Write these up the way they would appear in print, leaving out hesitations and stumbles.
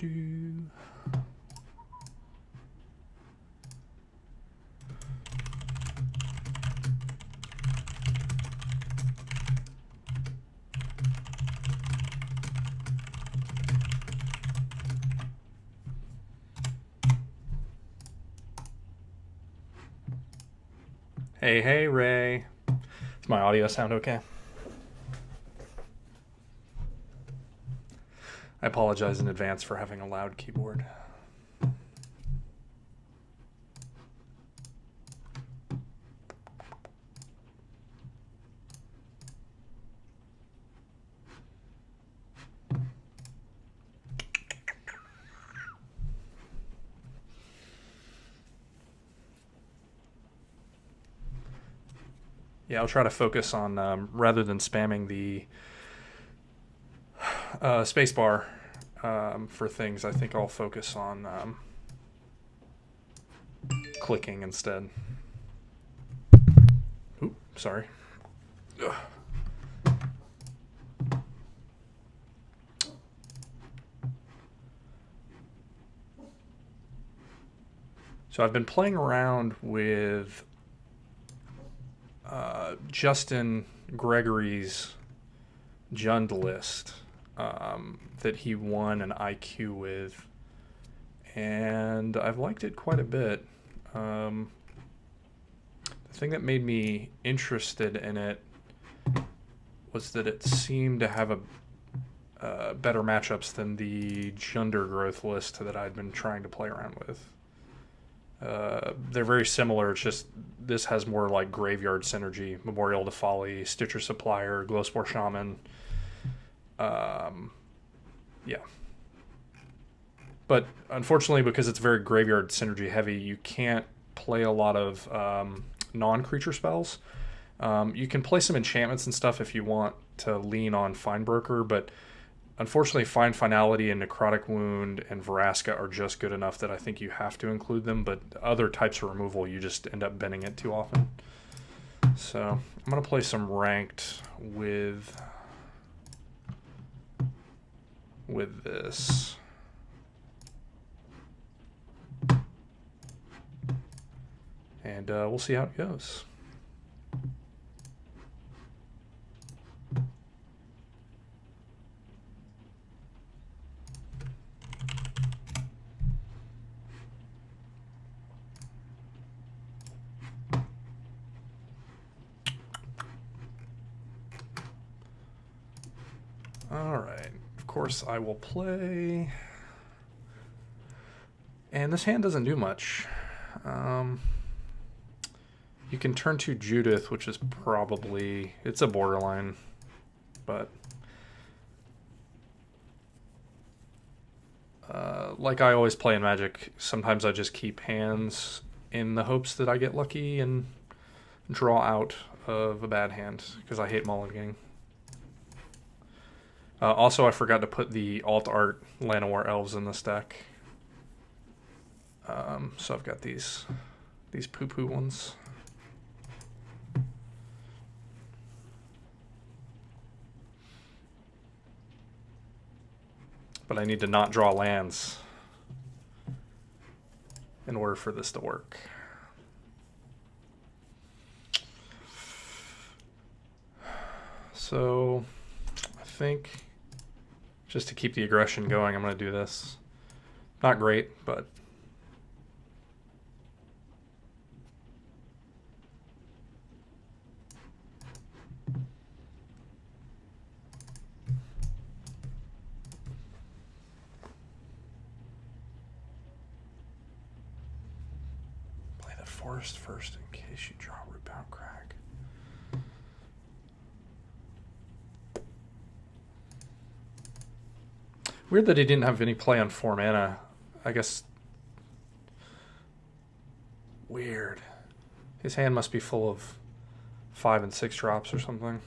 do. Hey, Ray. Does my audio sound okay? I apologize in advance for having a loud keyboard. Yeah, I'll try to focus on, rather than spamming the spacebar for things, I think I'll focus on clicking instead. Oop, sorry. Ugh. So I've been playing around with Justin Gregory's Jund list that he won an IQ with, and I've liked it quite a bit. The thing that made me interested in it was that it seemed to have a better matchups than the Junder growth list that I'd been trying to play around with. They're very similar. It's just this has more like graveyard synergy, Memorial to Folly, Stitcher Supplier, Glowspore Shaman. Yeah. But unfortunately, because it's very graveyard synergy heavy, you can't play a lot of non-creature spells. You can play some enchantments and stuff if you want to lean on Finebroker, but unfortunately, Find Finality and Necrotic Wound and Vraska are just good enough that I think you have to include them, but other types of removal, you just end up bending it too often. So I'm going to play some ranked with this. And we'll see how it goes. Alright, of course I will play. And this hand doesn't do much. You can turn to Judith, which is probably, it's a borderline, but like I always play in Magic, sometimes I just keep hands in the hopes that I get lucky and draw out of a bad hand, because I hate mulliganing. Also, I forgot to put the alt art Llanowar Elves in this deck. So I've got these poo-poo ones. But I need to not draw lands in order for this to work. So I think just to keep the aggression going, I'm going to do this. Not great, but play the forest first in case you draw Rootbound Crag. Weird that he didn't have any play on 4 mana. I guess. Weird. His hand must be full of 5 and 6 drops or something.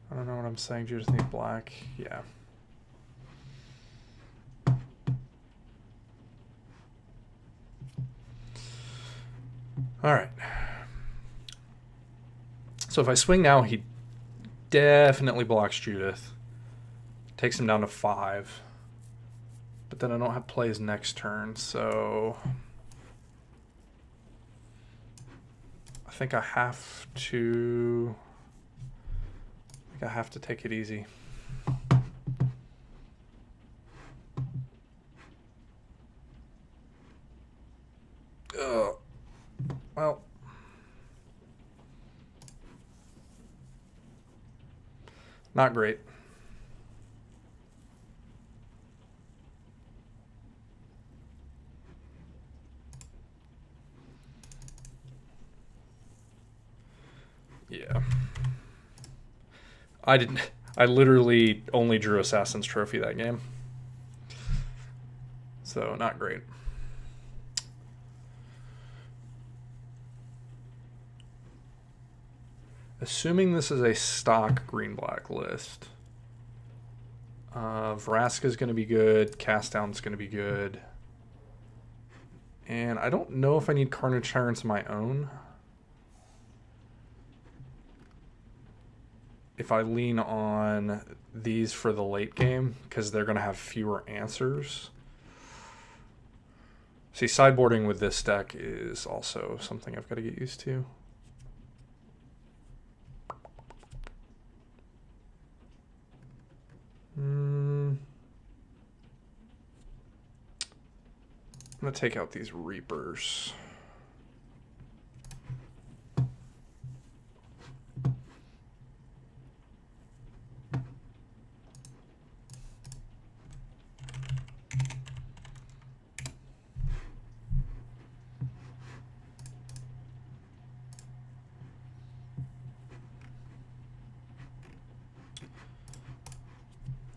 I don't know what I'm saying. You just need black. Yeah. All right. So if I swing now, he definitely blocks Judith. Takes him down to 5. But then I don't have plays next turn, so I think I have to take it easy. Well, not great. Yeah. I literally only drew Assassin's Trophy that game. So, not great. Assuming this is a stock green-black list, Vraska's going to be good, Cast Down's going to be good, and I don't know if I need Carnage Tyrants of my own. If I lean on these for the late game, because they're going to have fewer answers. See, sideboarding with this deck is also something I've got to get used to. I'm going to take out these Reapers.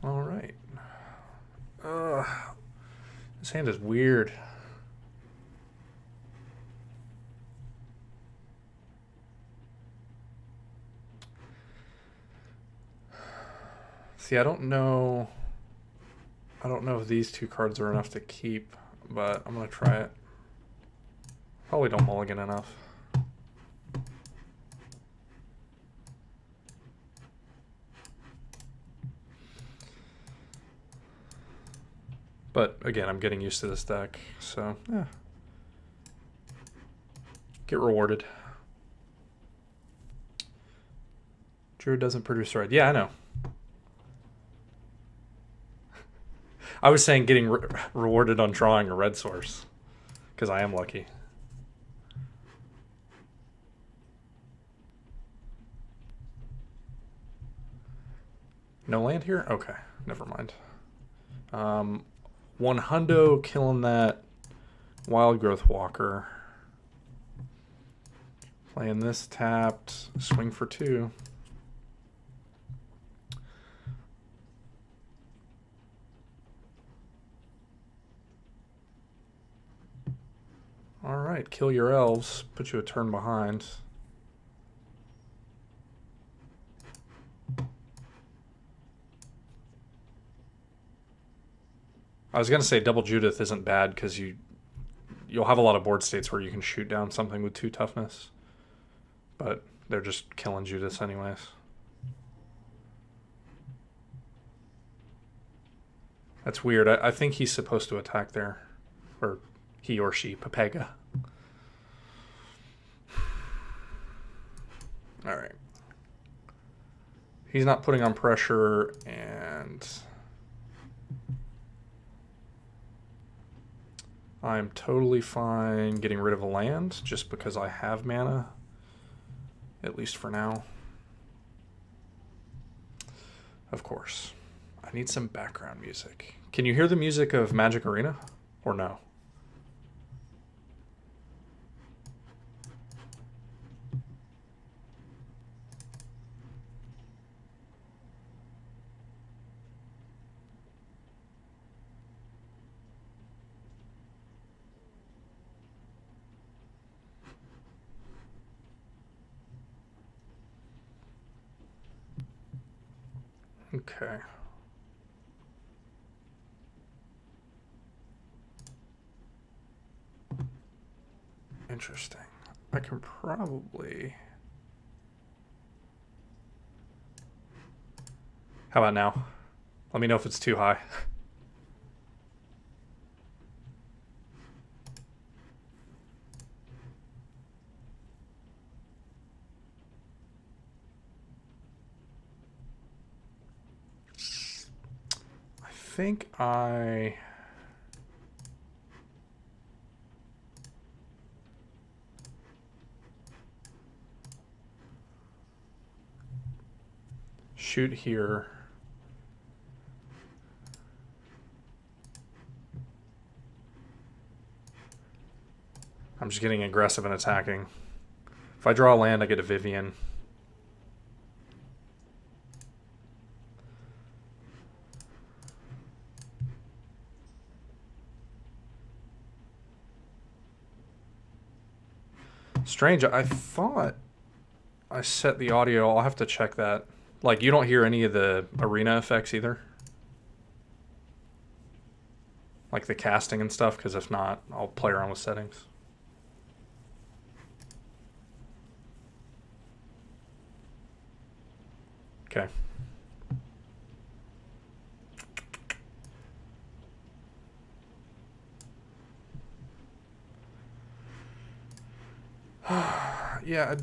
All right. This hand is weird. See, I don't know if these two cards are enough to keep, but I'm going to try it. Probably don't mulligan enough. But again, I'm getting used to this deck, so yeah. Get rewarded. Drew doesn't produce red. Yeah, I know. I was saying getting rewarded on drawing a red source, because I am lucky. No land here? Okay, never mind. One hundo killing that Wild Growth Walker. Playing this tapped, swing for 2. All right, kill your elves, put you a turn behind. I was going to say double Judith isn't bad because you'll have a lot of board states where you can shoot down something with 2 toughness. But they're just killing Judiths anyways. That's weird. I think he's supposed to attack there. Or he or she, Pepega. All right. He's not putting on pressure, and I'm totally fine getting rid of a land just because I have mana, at least for now. Of course. I need some background music. Can you hear the music of Magic Arena or no? Okay. Interesting. I can probably... How about now? Let me know if it's too high. I think I... shoot here. I'm just getting aggressive and attacking. If I draw a land, I get a Vivian. Strange, I thought I set the audio. I'll have to check that. Like, you don't hear any of the arena effects either? Like the casting and stuff? Because if not, I'll play around with settings. Okay. Yeah,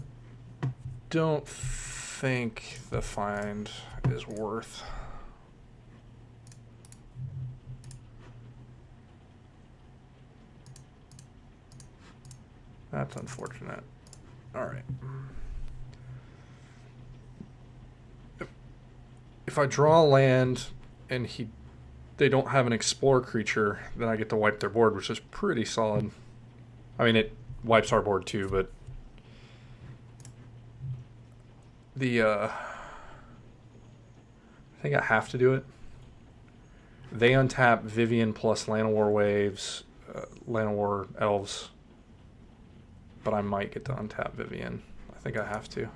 I don't think the find is worth. That's unfortunate. All right. If I draw a land and they don't have an explore creature, then I get to wipe their board, which is pretty solid. I mean, it wipes our board too, but I think I have to do it. They untap Vivian plus Llanowar Waves, Llanowar Elves, but I might get to untap Vivian. I think I have to.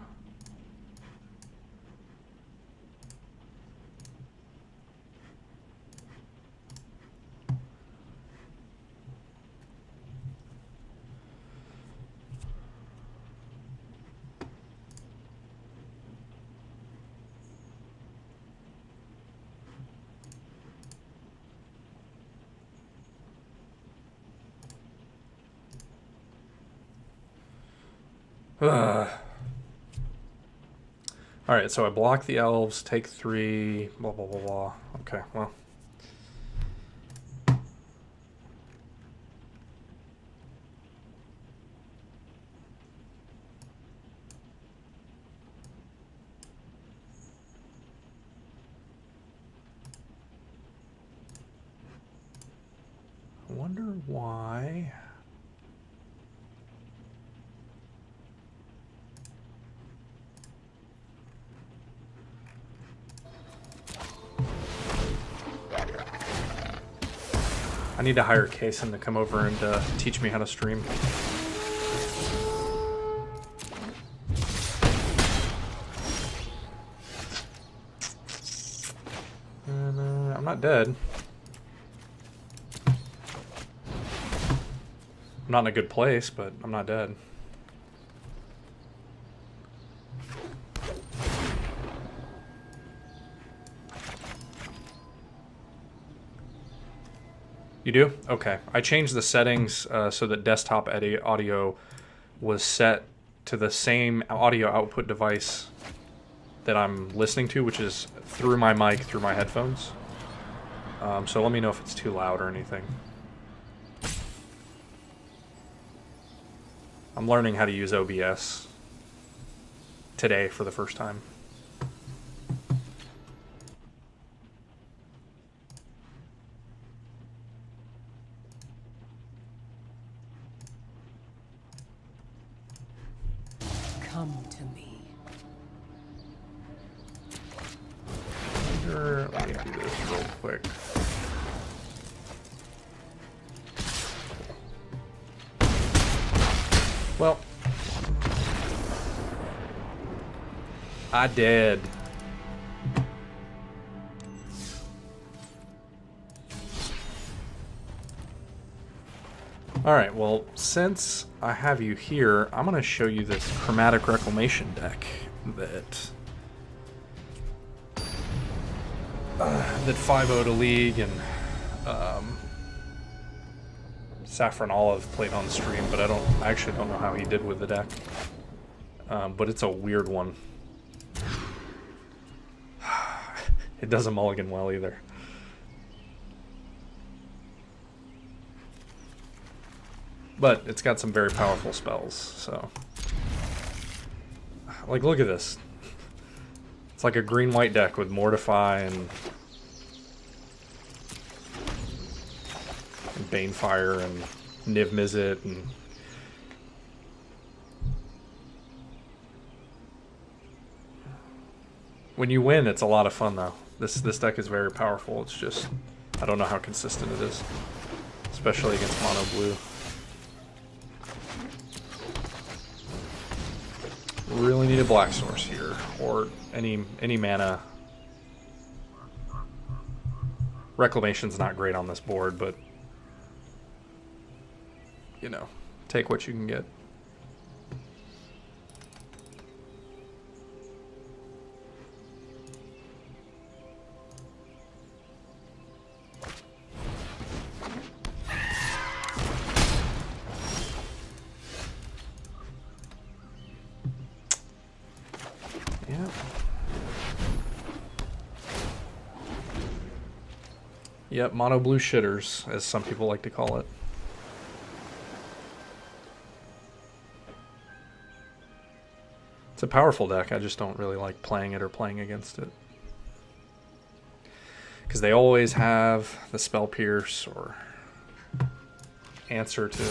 Alright, so I block the elves, take 3, blah, blah, blah, blah. Okay, well. I wonder why. I need to hire Kason to come over and teach me how to stream. And, I'm not dead. I'm not in a good place, but I'm not dead. You do? Okay. I changed the settings so that desktop audio was set to the same audio output device that I'm listening to, which is through my mic, through my headphones. So let me know if it's too loud or anything. I'm learning how to use OBS today for the first time. Come to me. Let me do this real quick. Well, I did. Alright, well, since I have you here, I'm going to show you this Chromatic Reclamation deck that that 5-0'd a league, and Saffron Olive played on the stream, but I actually don't know how he did with the deck. But it's a weird one. It doesn't mulligan well either. But it's got some very powerful spells, so... Like, look at this. It's like a green-white deck with Mortify and Banefire and Niv Mizzet and... When you win, it's a lot of fun, though. This deck is very powerful. It's just... I don't know how consistent it is. Especially against mono blue. Really need a black source here, or any mana. Reclamation's not great on this board, but you know, take what you can get. Yep, mono blue shitters, as some people like to call it. It's a powerful deck, I just don't really like playing it or playing against it. Because they always have the Spell Pierce or answer to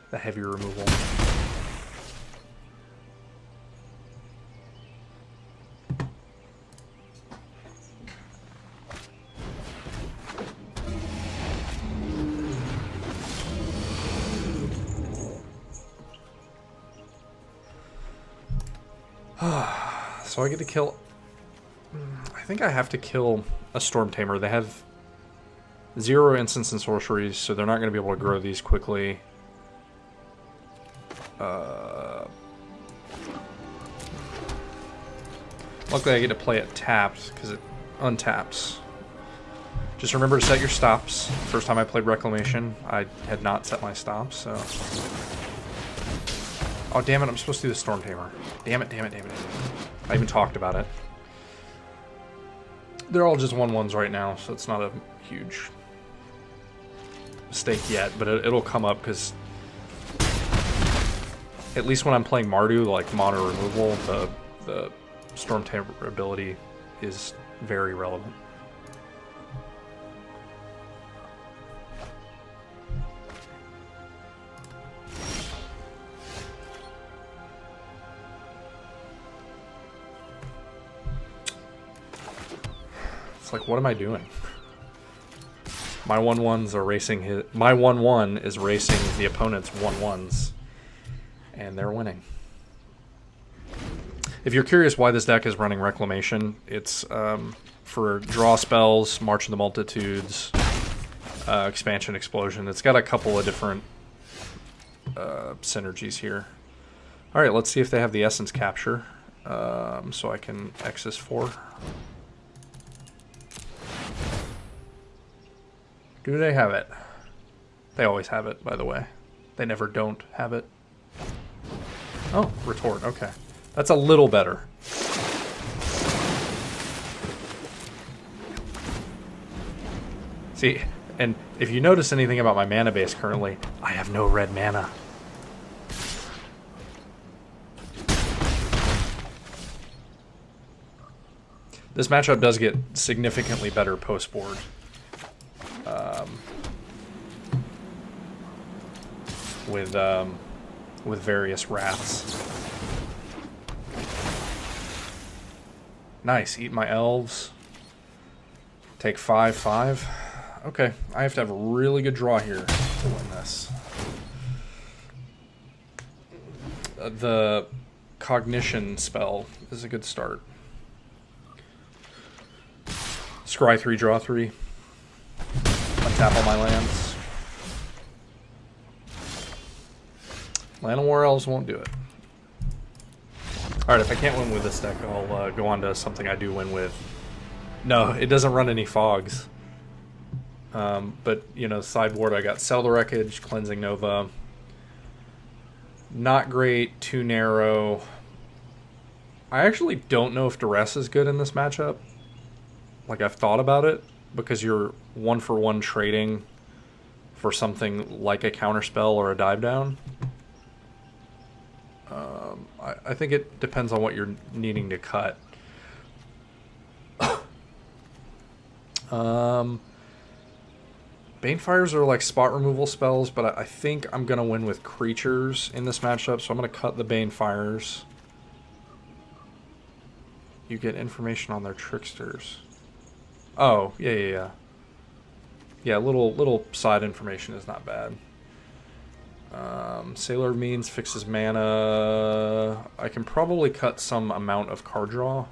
the heavy removal. So I get to kill... I think I have to kill a Storm Tamer. They have 0 instants and sorceries, so they're not going to be able to grow these quickly. Luckily I get to play it tapped, because it untaps. Just remember to set your stops. First time I played Reclamation, I had not set my stops, so... Oh, damn it, I'm supposed to do the Storm Tamer. Damn it, damn it, damn it, damn it. I even talked about it. They're all just 1/1s right now, so it's not a huge mistake yet, but it'll come up, because at least when I'm playing Mardu, like mono removal, the Storm Tamer ability is very relevant. It's like, what am I doing? My 1/1s are racing his... My 1/1 is racing the opponent's 1/1s. And they're winning. If you're curious why this deck is running Reclamation, it's for draw spells, March of the Multitudes, Expansion Explosion. It's got a couple of different synergies here. Alright, let's see if they have the Essence Capture. So I can X's 4. Do they have it? They always have it, by the way. They never don't have it. Oh, Retort, okay. That's a little better. See, and if you notice anything about my mana base currently, I have no red mana. This matchup does get significantly better post-board. With various wraths. Nice, eat my elves. Take 5/5. Okay, I have to have a really good draw here to win this. The Cognition spell is a good start. Scry 3, draw 3. Untap all my lands. Land of War Elves won't do it. Alright, if I can't win with this deck, I'll go on to something I do win with. No, it doesn't run any fogs. But, you know, sideboard, I got Cell Wreckage, Cleansing Nova. Not great, too narrow. I actually don't know if Duress is good in this matchup. Like, I've thought about it, because you're 1-for-1 trading for something like a counterspell or a dive down. I think it depends on what you're needing to cut. Banefires are like spot removal spells, but I think I'm going to win with creatures in this matchup, so I'm going to cut the Banefires. You get information on their tricksters. Oh, yeah. Yeah, little side information is not bad. Sailor Means fixes mana. I can probably cut some amount of card draw.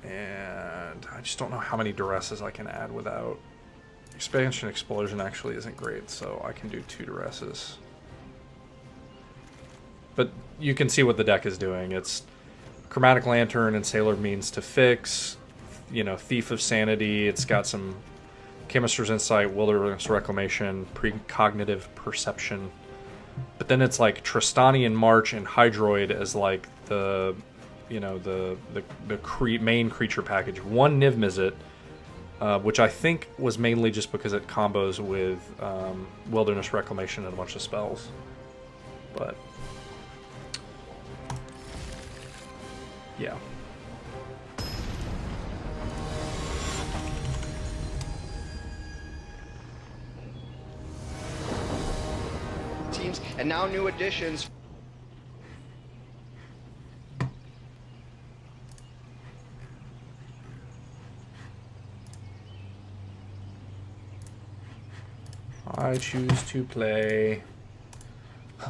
And I just don't know how many Duresses I can add without... Expansion Explosion actually isn't great, so I can do 2 Duresses. But you can see what the deck is doing. It's Chromatic Lantern and Sailor Means to fix, you know, Thief of Sanity. It's got some Chemister's Insight, Wilderness Reclamation, Precognitive Perception. But then it's like Tristanian March and Hydroid as like the, you know, the main creature package. 1 Niv Mizzet, which I think was mainly just because it combos with Wilderness Reclamation and a bunch of spells. But yeah. Teams, and now new additions. I choose to play.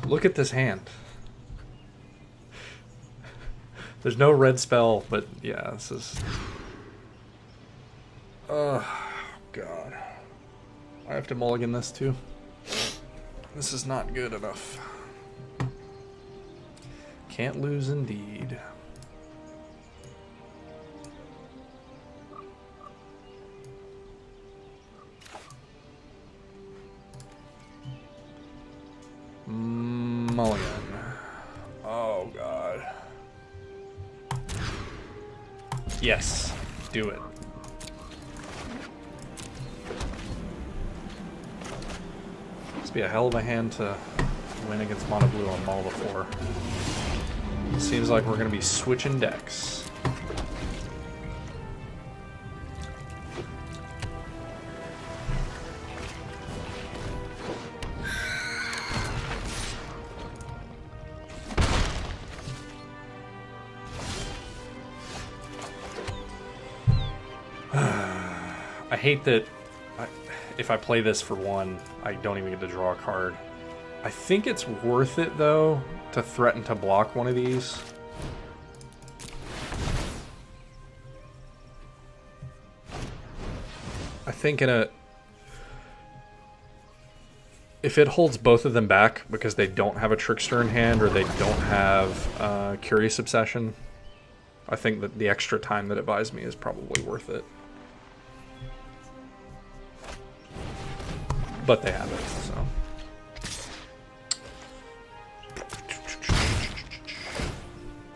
Look at this hand. There's no red spell, but yeah, this is... Oh, God. I have to mulligan this too. This is not good enough. Can't lose indeed. Mulligan. Oh, God. Yes, do it. Must be a hell of a hand to win against mono blue on Mall before. Seems like we're going to be switching decks. I hate that if I play this for 1, I don't even get to draw a card. I think it's worth it, though, to threaten to block one of these. I think if it holds both of them back because they don't have a Trickster in hand or they don't have Curious Obsession, I think that the extra time that it buys me is probably worth it. But they have it, so.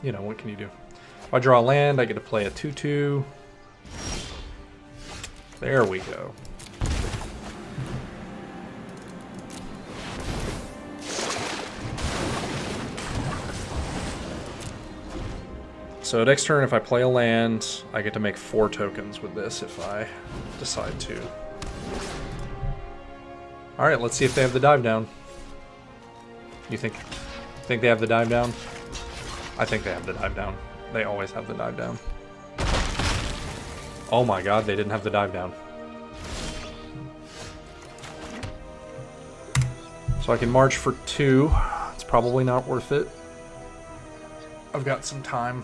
You know, what can you do? If I draw a land, I get to play a 2/2. There we go. So next turn, if I play a land, I get to make 4 tokens with this if I decide to. Alright, let's see if they have the dive down. You think they have the dive down? I think they have the dive down. They always have the dive down. Oh my god, they didn't have the dive down. So I can march for 2. It's probably not worth it. I've got some time.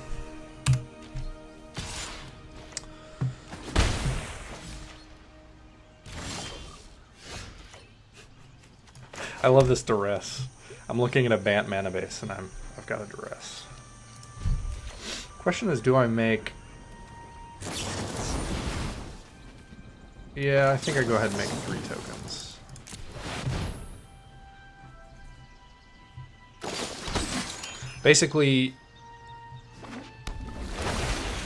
I love this Duress. I'm looking at a Bant mana base and I've got a duress. Question is, do I make... Yeah, I think I go ahead and make 3 tokens. Basically,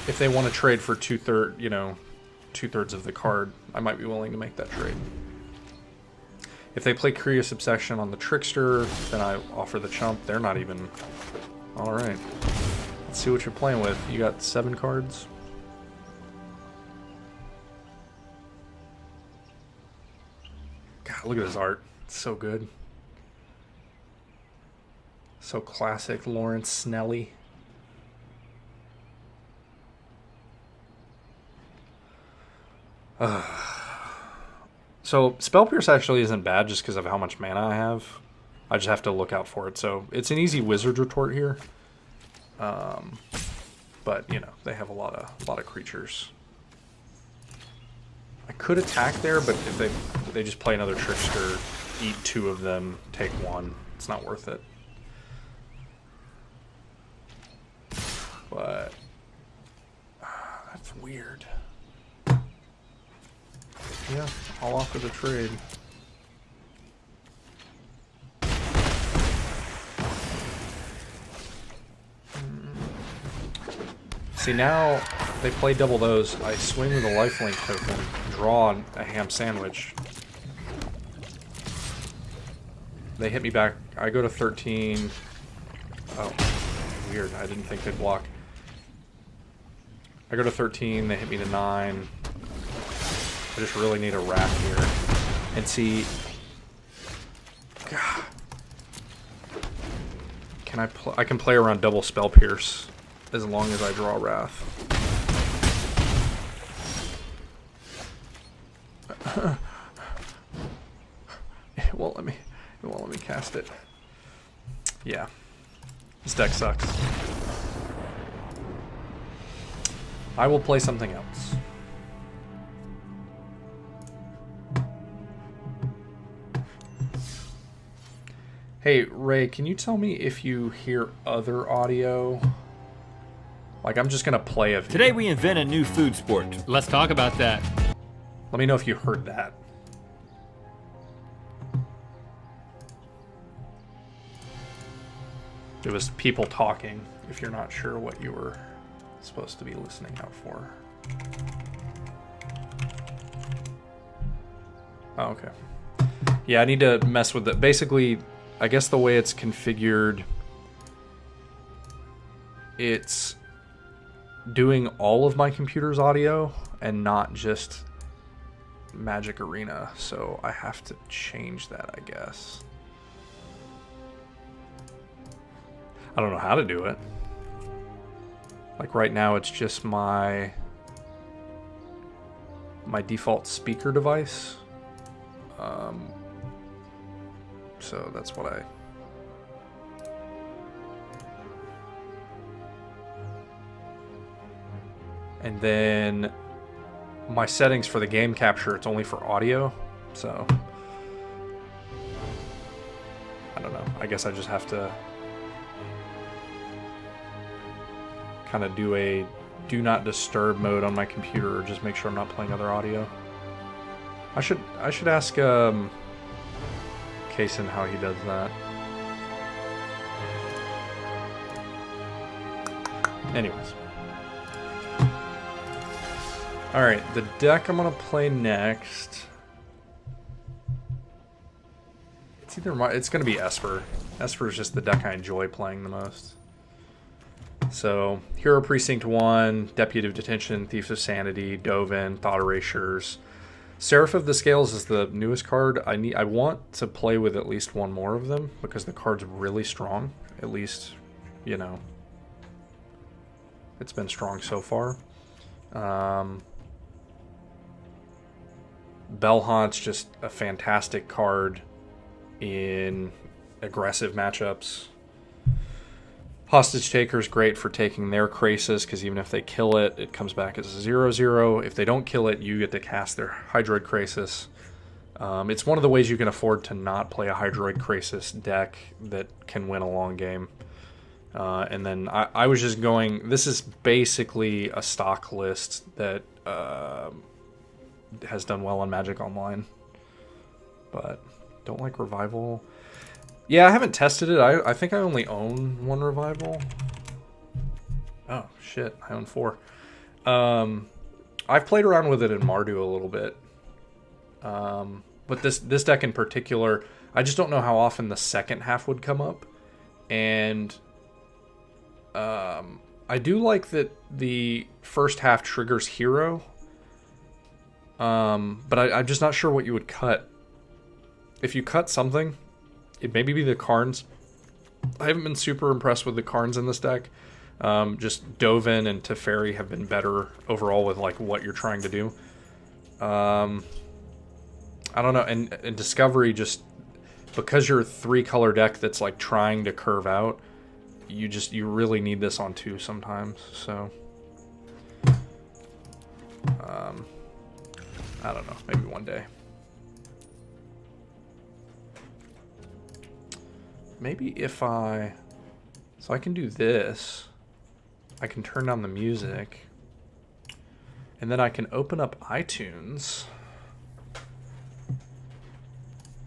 if they want to trade for two-thirds of the card, I might be willing to make that trade. If they play Curious Obsession on the Trickster, then I offer the chump. They're not even... Alright. Let's see what you're playing with. You got 7 cards? God, look at his art. It's so good. So classic Lawrence Snelly. So Spell Pierce actually isn't bad just because of how much mana I have. I just have to look out for it. So it's an easy Wizard Retort here. But you know, they have a lot of creatures. I could attack there, but if they just play another Trickster, eat 2 of them, take 1, it's not worth it. But that's weird. Yeah, I'll offer the trade. See, now they play double those. I swing with a lifelink token, draw a ham sandwich. They hit me back. I go to 13. Oh, weird. I didn't think they'd block. I go to 13. They hit me to 9. I just really need a wrath here. And see... God. I can play around double Spell Pierce as long as I draw Wrath. It won't let me cast it. Yeah. This deck sucks. I will play something else. Hey, Ray, can you tell me if you hear other audio? Like, I'm just going to play a video. Today we invent a new food sport. Let's talk about that. Let me know if you heard that. It was people talking, if you're not sure what you were supposed to be listening out for. Oh, okay. Yeah, I need to mess with it. Basically, I guess the way it's configured, it's doing all of my computer's audio and not just Magic Arena, so I have to change that, I guess. I don't know how to do it. Like right now it's just my default speaker device. So that's what I... And then my settings for the game capture, it's only for audio, so I don't know. I guess I just have to kind of do a do not disturb mode on my computer, or just make sure I'm not playing other audio. I should ask Kaysen how he does that. Anyways. Alright, the deck I'm going to play next... It's going to be Esper. Esper is just the deck I enjoy playing the most. So, Hero Precinct 1, Deputy of Detention, Thieves of Sanity, Dovin, Thought Erasures. Seraph of the Scales is the newest card. I want to play with at least one more of them, because the card's really strong. At least, you know, it's been strong so far. Bellhaunt's just a fantastic card in aggressive matchups. Hostage Taker's great for taking their Krasis, because even if they kill it, it comes back as a 0/0. If they don't kill it, you get to cast their Hydroid Krasis. It's one of the ways you can afford to not play a Hydroid Krasis deck that can win a long game. And then I was just going... This is basically a stock list that has done well on Magic Online. But don't like Revival. Yeah, I haven't tested it. I think I only own 1 Revival. Oh, shit. I own 4. I've played around with it in Mardu a little bit. But this deck in particular, I just don't know how often the second half would come up. And I do like that the first half triggers Hero. But I'm just not sure what you would cut. If you cut something, it maybe be the Karns. I haven't been super impressed with the Karns in this deck. Just Dovin and Teferi have been better overall with like what you're trying to do. I don't know, and Discovery, just because you're a 3-color deck that's like trying to curve out, you really need this on 2 sometimes. So I don't know, maybe one day. Maybe if I can do this. I can turn down the music. And then I can open up iTunes.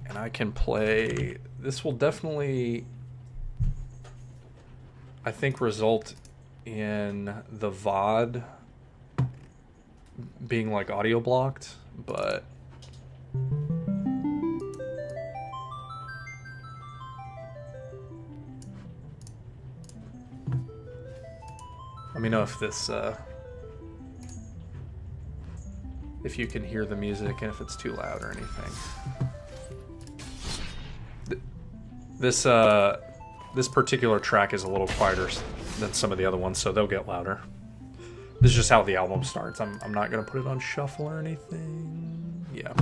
And I can play... This will definitely, I think, result in the VOD being like audio blocked, but... Let me know if this, if you can hear the music and if it's too loud or anything. This particular track is a little quieter than some of the other ones, so they'll get louder. This is just how the album starts. I'm not gonna put it on shuffle or anything. Yeah.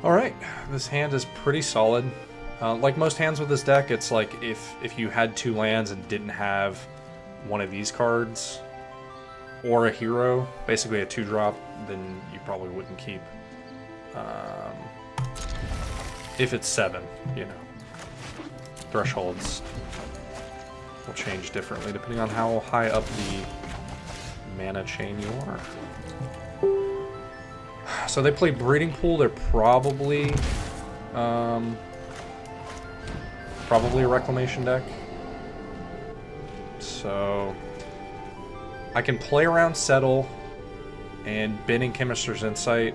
Alright, this hand is pretty solid. Like most hands with this deck, it's like if you had 2 lands and didn't have one of these cards, or a hero, basically a 2-drop, then you probably wouldn't keep. If it's 7, you know. Thresholds will change differently depending on how high up the mana chain you are. So they play Breeding Pool. They're probably a Reclamation deck. So I can play around Settle and Bending Chemist's Insight.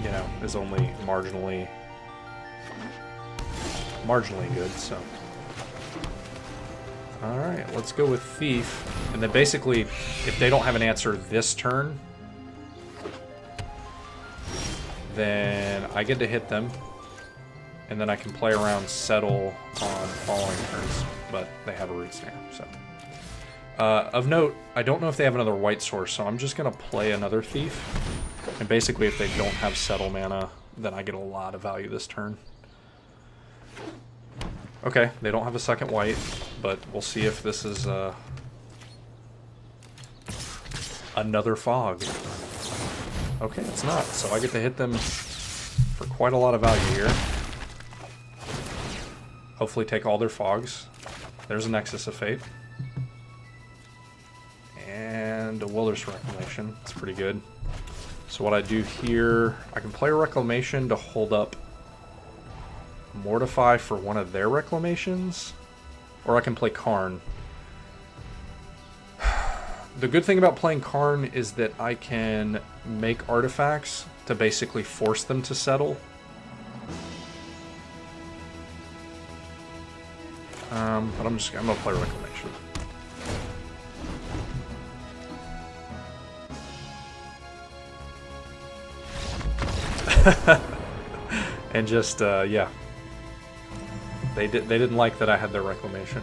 You know, is only marginally good. So. Alright, let's go with Thief. And then basically, if they don't have an answer this turn, then I get to hit them. And then I can play around Settle on following turns, but they have a Root Snare, so. Of note, I don't know if they have another white source, so I'm just going to play another Thief. And basically, if they don't have Settle mana, then I get a lot of value this turn. Okay, they don't have a second white, but we'll see if this is another Fog. Okay, it's not, so I get to hit them for quite a lot of value here. Hopefully take all their Fogs. There's a Nexus of Fate. And a Wilderness Reclamation. That's pretty good. So what I do here, I can play a Reclamation to hold up Mortify for one of their Reclamations. or I can play Karn. The good thing about playing Karn is that I can make artifacts to basically force them to settle. But I'm gonna play Reclamation. And just yeah, they didn't like that I had their Reclamation.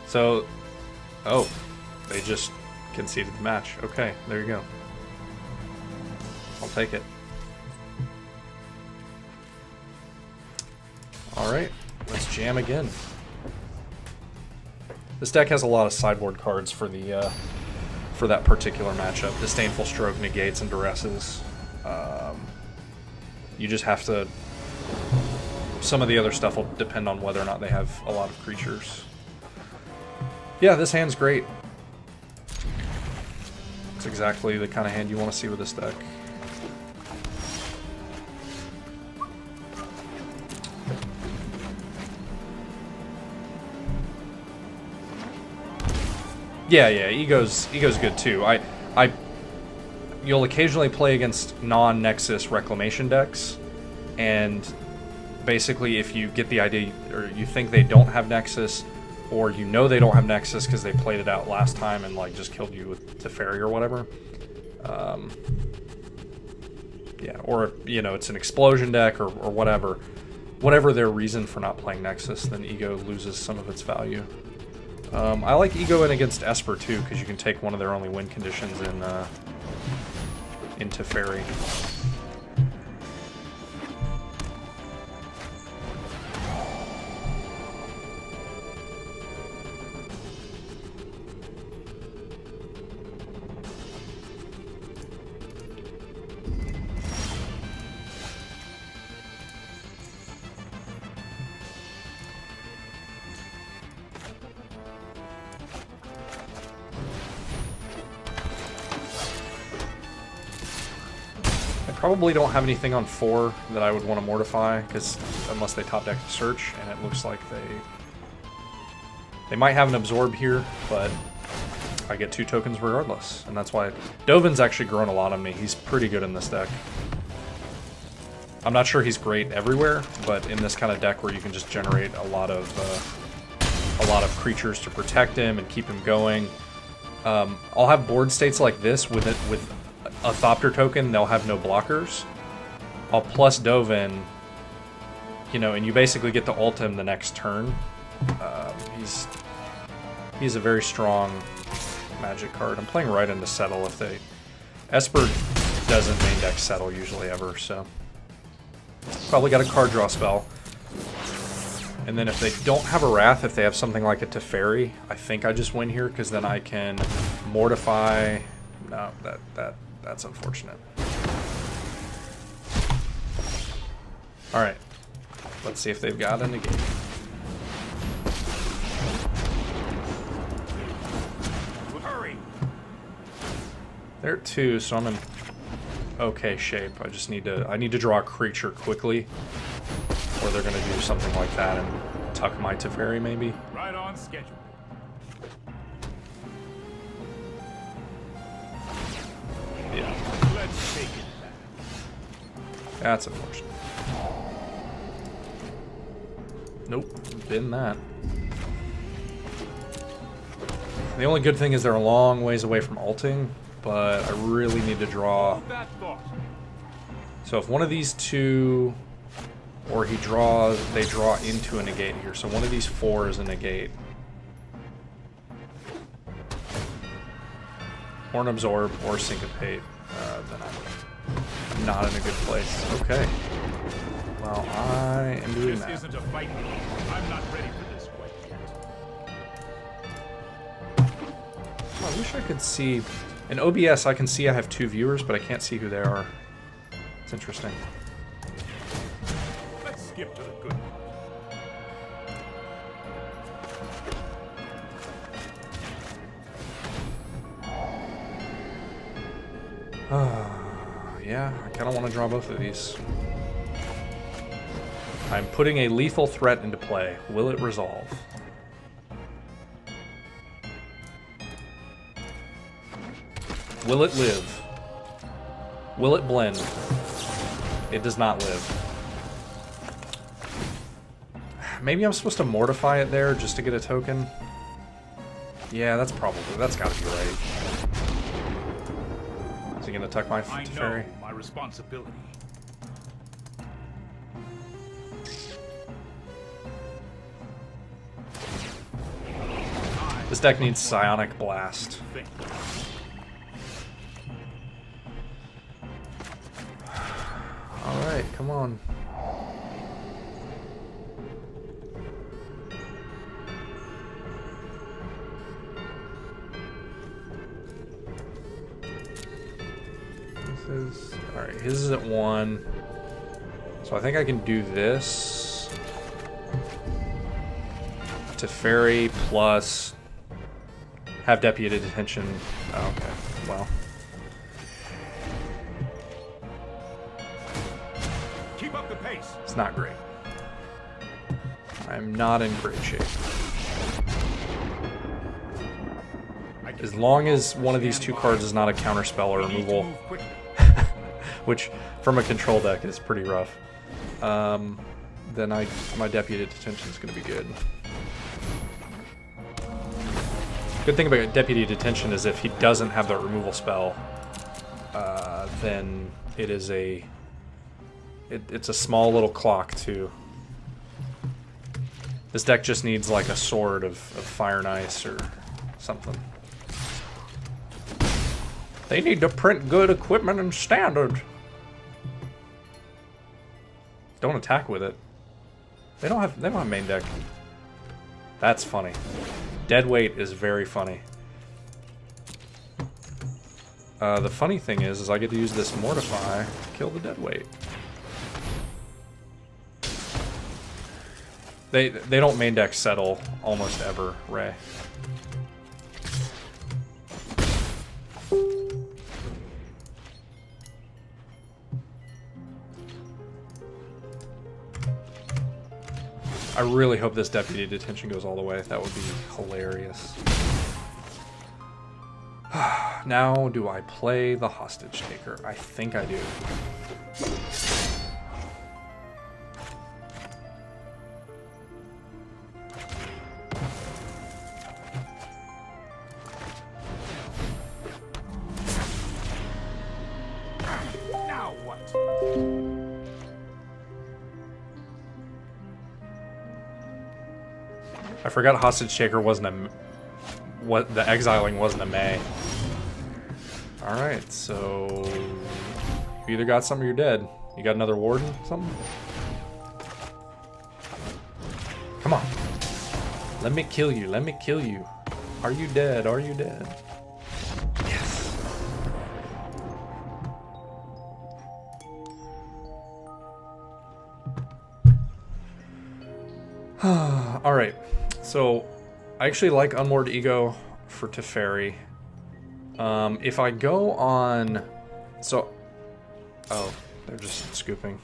So, oh, they just conceded the match. Okay, there you go. I'll take it. All right, let's jam again. This deck has a lot of sideboard cards for the for that particular matchup. Disdainful Stroke, negates, and duresses. You just have to... Some of the other stuff will depend on whether or not they have a lot of creatures. Yeah, this hand's great. It's exactly the kind of hand you want to see with this deck. Yeah, Ego's good too. You'll occasionally play against non-Nexus Reclamation decks, and basically if you get the idea, or you think they don't have Nexus, or you know they don't have Nexus because they played it out last time and like just killed you with Teferi or whatever. Yeah, or you know it's an explosion deck or whatever. Whatever their reason for not playing Nexus, then Ego loses some of its value. I like Ego in against Esper too, because you can take one of their only win conditions in Teferi. Probably don't have anything on 4 that I would want to mortify, because unless they top deck the search, and it looks like they might have an absorb here, but I get 2 tokens regardless, and that's why Dovin's actually grown a lot on me. He's pretty good in this deck. I'm not sure he's great everywhere, but in this kind of deck where you can just generate a lot of creatures to protect him and keep him going. I'll have board states like this with a Thopter token, they'll have no blockers. I'll plus Dovin, you know, and you basically get to ult him the next turn. He's a very strong magic card. I'm playing right into Settle if they... Esper doesn't main deck Settle usually ever, so... Probably got a card draw spell. And then if they don't have a Wrath, if they have something like a Teferi, I think I just win here, because then I can mortify... No, that's unfortunate. Alright. Let's see if they've got a negate. Hurry. They're at 2, so I'm in okay shape. I need to draw a creature quickly, or they're gonna do something like that and tuck my Teferi maybe. Right on schedule. Yeah. Let's take it back. That's unfortunate. Nope, been that. The only good thing is they're a long ways away from ulting, but I really need to draw. Hold that thought. So if one of these two, or they draw into a negate here. So one of these 4 is a negate. Or an absorb, or syncopate, then I'm not in a good place. Okay. Well, I am doing that. This isn't a fight. I'm not ready for this quite yet. I wish I could see... In OBS, I can see I have 2 viewers, but I can't see who they are. It's interesting. Let's skip to the good part. Yeah, I kind of want to draw both of these. I'm putting a lethal threat into play. Will it resolve? Will it live? Will it blend? It does not live. Maybe I'm supposed to mortify it there just to get a token. Yeah, that's gotta be right. Is he gonna tuck my I know fairy? my responsibility. This deck needs Psionic Blast. Think. Alright, come on. Alright, his is at 1. So I think I can do this. Teferi plus have Deputy Detention. Oh, okay, well. Keep up the pace. It's not great. I'm not in great shape. As long as one of these two cards is not a counterspell or removal, which from a control deck is pretty rough, then my Deputy Detention is going to be good. Good thing about Deputy Detention is if he doesn't have that removal spell, then it is it's a small little clock too. This deck just needs like a sword of Fire and Ice or something. They need to print good equipment in Standard. Don't attack with it. They don't have main deck. That's funny. Deadweight is very funny. The funny thing is I get to use this Mortify to kill the Deadweight. They don't main deck settle almost ever, Ray. I really hope this Deputy Detention goes all the way. That would be hilarious. Now, do I play the Hostage Taker? I think I do. Now what? I forgot Hostage Taker wasn't a... the exiling wasn't a May. Alright, so... You either got something or you're dead. You got another Warden? Something? Come on. Let me kill you. Let me kill you. Are you dead? Are you dead? Yes. Alright. So, I actually like Unmoored Ego for Teferi. If I go on... So... Oh, they're just scooping.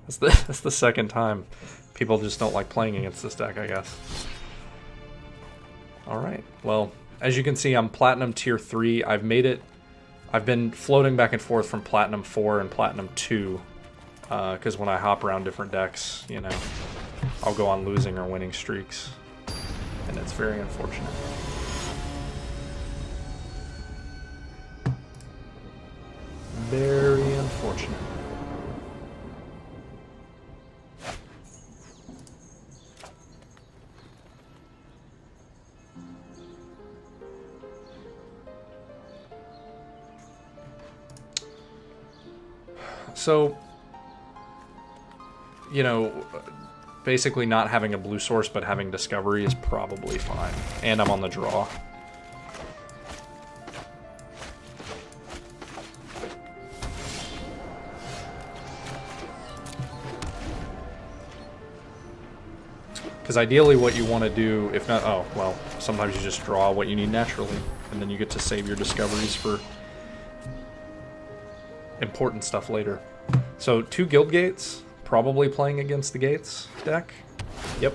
That's the second time. People just don't like playing against this deck, I guess. Alright, well, as you can see, I'm Platinum Tier 3. I've been floating back and forth from Platinum 4 and Platinum 2. Because when I hop around different decks, you know, I'll go on losing or winning streaks. And it's very unfortunate. Very unfortunate. So, you know, basically not having a blue source but having Discovery is probably fine. And I'm on the draw. Because ideally what you want to do, if not, oh, well, sometimes you just draw what you need naturally, and then you get to save your discoveries for important stuff later. So 2 Guild Gates, probably playing against the Gates deck. Yep.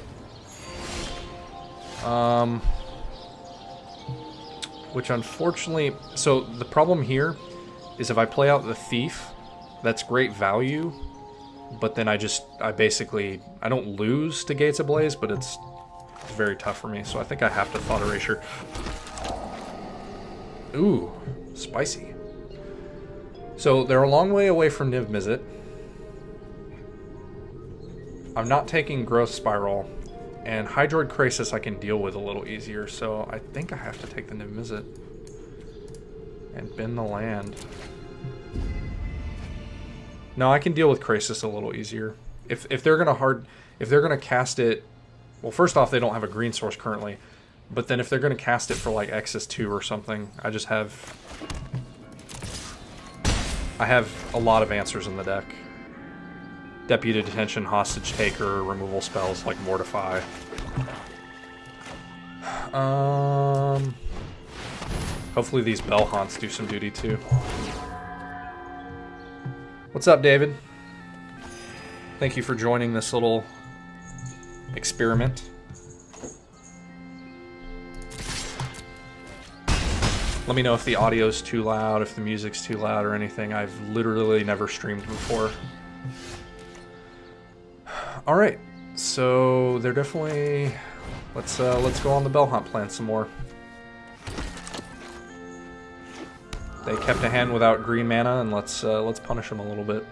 which unfortunately... So the problem here is if I play out the Thief, that's great value, but then I don't lose to Gates Ablaze, but it's very tough for me, so I think I have to Thought Erasure. Ooh, spicy. So they're a long way away from Niv Mizzet. I'm not taking Growth Spiral, and Hydroid Krasis I can deal with a little easier, so I think I have to take the Niv Mizzet and bend the land. No, I can deal with Krasis a little easier. If they're gonna cast it, well, first off, they don't have a green source currently, but then if they're gonna cast it for like X's2 or something, I have a lot of answers in the deck. Deputy Detention, Hostage Taker, removal spells like Mortify. Hopefully these Bell Haunts do some duty too. What's up, David? Thank you for joining this little experiment. Let me know if the audio's too loud, if the music's too loud or anything. I've literally never streamed before. All right, so they're definitely... Let's go on the Bell Hunt plan some more. They kept a hand without green mana, and let's punish them a little bit.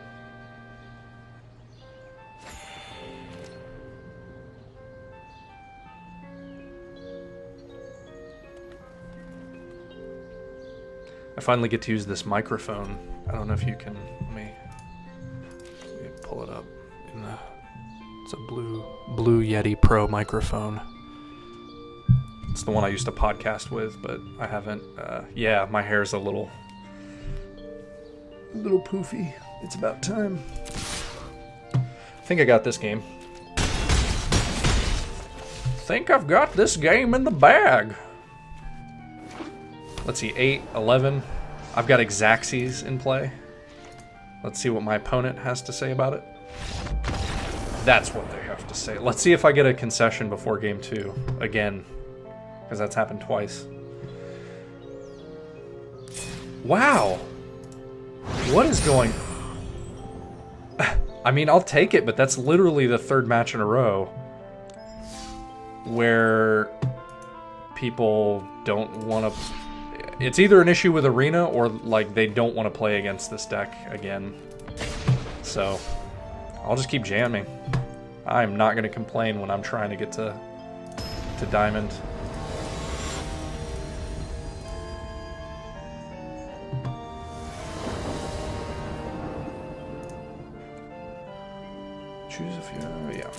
I finally get to use this microphone. I don't know if you can. Let me pull it up. It's a blue Yeti Pro microphone. It's the one I used to podcast with, but I haven't. Yeah, my hair's a little poofy. It's about time. I think I got this game. Think I've got this game in the bag. Let's see, 8, 11. I've got Xaxes in play. Let's see what my opponent has to say about it. That's what they have to say. Let's see if I get a concession before game 2 again, because that's happened twice. Wow. What is going... I mean, I'll take it, but that's literally the 3rd match in a row where people don't want to... It's either an issue with Arena or like they don't want to play against this deck again. So I'll just keep jamming. I'm not going to complain when I'm trying to get to Diamond. Choose a few. Yeah.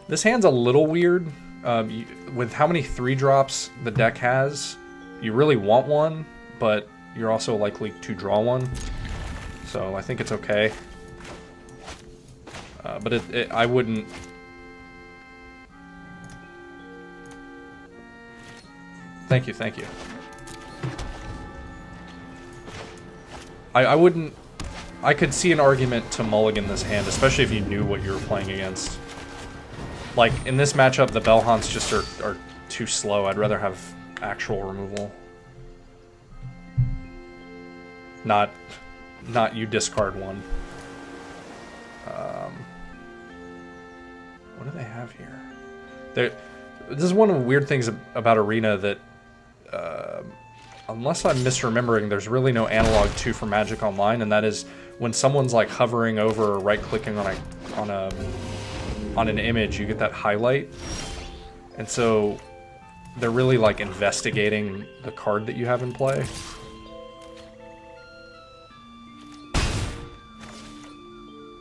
This hand's a little weird. With how many 3-drops the deck has, you really want one, but you're also likely to draw one. So I think it's okay. But I wouldn't... Thank you. I wouldn't... I could see an argument to mulligan this hand, especially if you knew what you were playing against. Like, in this matchup, the Bell Haunts just are too slow. I'd rather have actual removal. Not you discard one. What do they have here? This is one of the weird things about Arena that, unless I'm misremembering, there's really no analog to for Magic Online, and that is when someone's like hovering over or right-clicking on an image, you get that highlight, and so they're really like investigating the card that you have in play.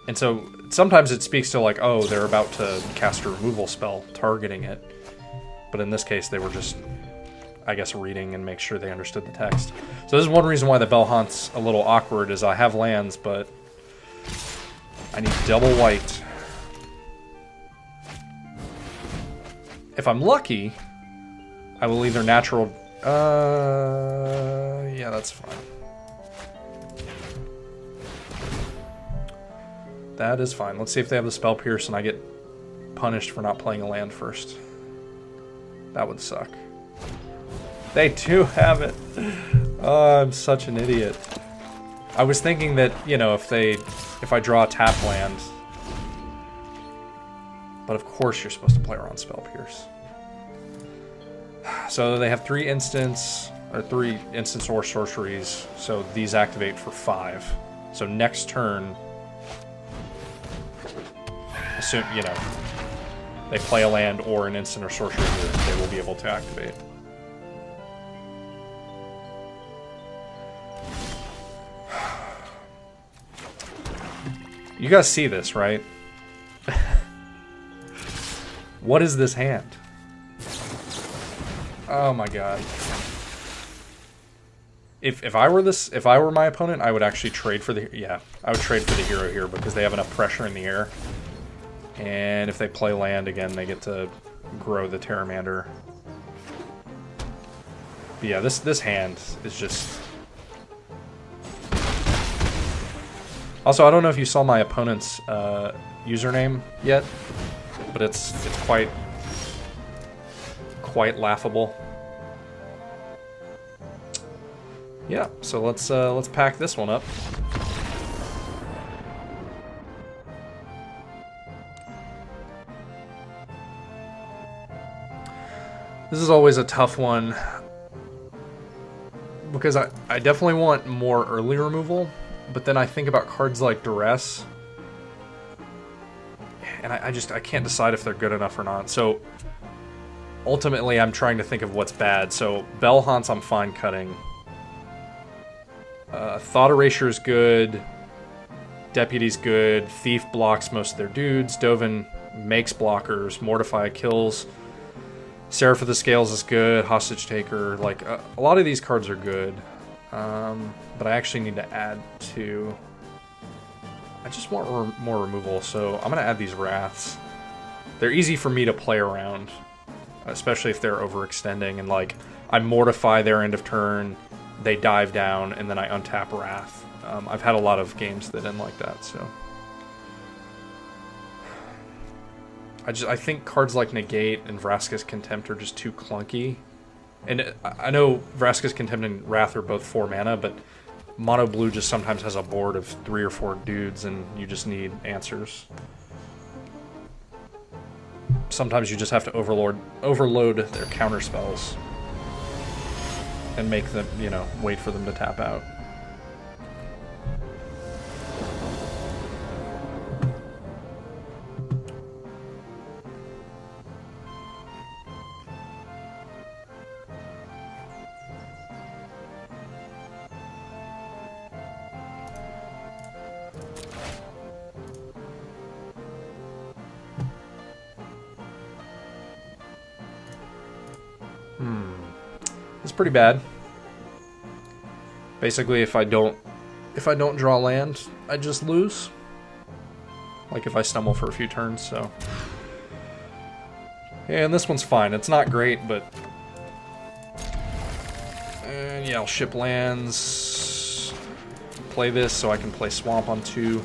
And so sometimes it speaks to like, oh, they're about to cast a removal spell targeting it, but in this case they were just, I guess, reading and make sure they understood the text. So this is one reason why the Bell Hunt's a little awkward, is I have lands, but I need double white. If I'm lucky, I will either natural... yeah, that's fine. That is fine. Let's see if they have the Spell Pierce and I get punished for not playing a land first. That would suck. They do have it. Oh, I'm such an idiot. I was thinking that, you know, if I draw a tap land. But of course you're supposed to play around Spell Pierce. So they have 3 instants or sorceries. So these activate for 5. So next turn, assume, you know, they play a land or an instant or sorcery here, they will be able to activate. You guys see this, right? What is this hand? Oh my god. If I were my opponent, I would actually trade for the I would trade for the hero here because they have enough pressure in the air. And if they play land again, they get to grow the Terramander. But yeah, this hand is just. Also, I don't know if you saw my opponent's username yet, but it's quite laughable. Yeah, so let's pack this one up. This is always a tough one because I definitely want more early removal, but then I think about cards like Duress, and I can't decide if they're good enough or not. So ultimately, I'm trying to think of what's bad. So Bell Haunts, I'm fine cutting. Thought Erasure is good. Deputy's good. Thief blocks most of their dudes. Dovin makes blockers. Mortify kills. Seraph of the Scales is good. Hostage Taker. Like, a lot of these cards are good. But I actually need to add to... I just want more removal, so I'm going to add these Wraths. They're easy for me to play around, especially if they're overextending. And, like, I Mortify their end of turn, they dive down, and then I untap Wrath. I've had a lot of games that end like that, so... I think cards like Negate and Vraska's Contempt are just too clunky. And I know Vraska's Contempt and Wrath are both 4 mana, but Mono Blue just sometimes has a board of 3 or 4 dudes, and you just need answers. Sometimes you just have to overload their counter spells and make them, you know, wait for them to tap out. It's pretty bad. Basically, if I don't draw land, I just lose. Like if I stumble for a few turns, so. And this one's fine. It's not great, but... And yeah, I'll ship lands. Play this so I can play Swamp on 2.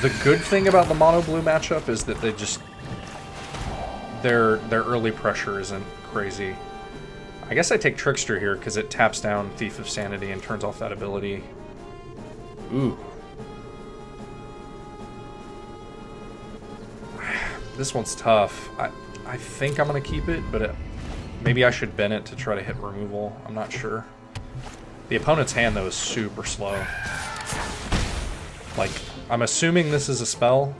The good thing about the Mono Blue matchup is that they just... Their early pressure isn't crazy. I guess I take Trickster here because it taps down Thief of Sanity and turns off that ability. Ooh. This one's tough. I think I'm going to keep it, but maybe I should bend it to try to hit removal. I'm not sure. The opponent's hand, though, is super slow. Like, I'm assuming this is a spell.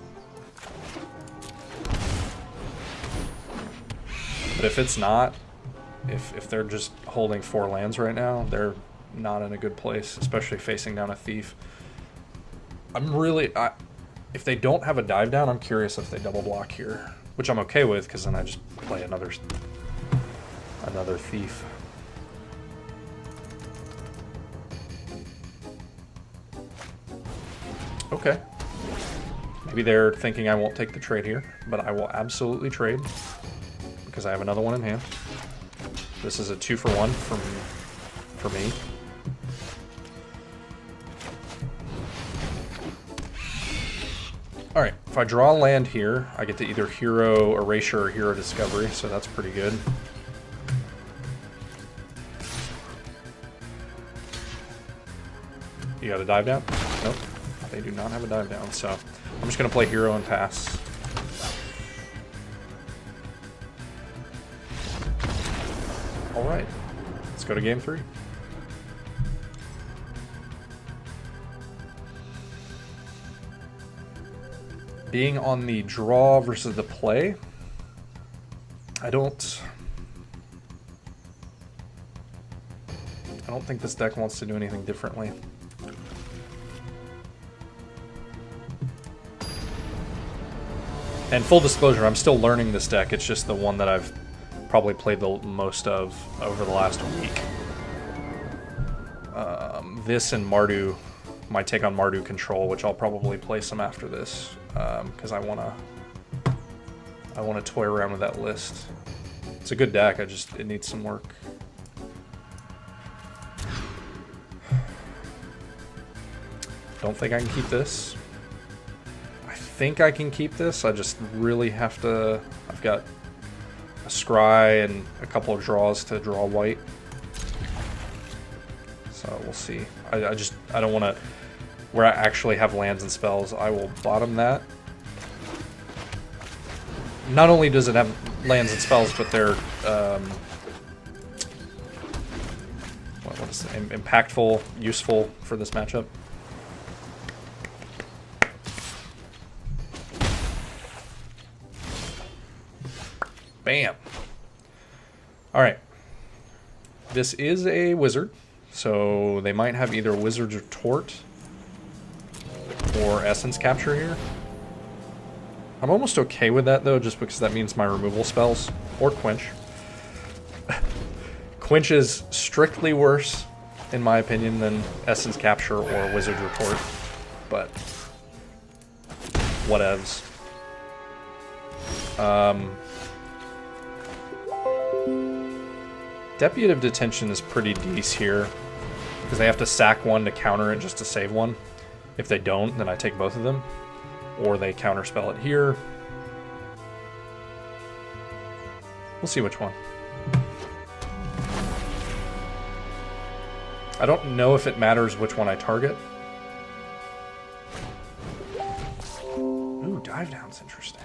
But if it's not, if they're just holding 4 lands right now, they're not in a good place, especially facing down a Thief. If they don't have a dive down, I'm curious if they double block here, which I'm okay with, because then I just play another Thief. Okay. Maybe they're thinking I won't take the trade here, but I will absolutely trade. Because I have another one in hand. This is a 2-for-1 for me. Alright, if I draw a land here, I get to either Hero Erasure or Hero Discovery, so that's pretty good. You got a dive down? Nope. They do not have a dive down, so I'm just going to play Hero and pass. Alright, let's go to game 3. Being on the draw versus the play, I don't think this deck wants to do anything differently. And full disclosure, I'm still learning this deck. It's just the one that I've probably played the most of over the last week. This and Mardu, my take on Mardu Control, which I'll probably play some after this, because I wanna toy around with that list. It's a good deck. It needs some work. Don't think I can keep this. I think I can keep this. I just really have to. I've got a scry and a couple of draws to draw white. So we'll see. I don't want to. Where I actually have lands and spells, I will bottom that. Not only does it have lands and spells, but they're what is it? Impactful, useful for this matchup. Bam. All right. This is a wizard, so they might have either Wizard's Retort or Essence Capture here. I'm almost okay with that, though, just because that means my removal spells, or Quench. Quench is strictly worse, in my opinion, than Essence Capture or Wizard's Retort, but whatevs. Deputative Detention is pretty decent here, because they have to sack one to counter it just to save one. If they don't, then I take both of them. Or they counterspell it here. We'll see which one. I don't know if it matters which one I target. Ooh, dive down's interesting.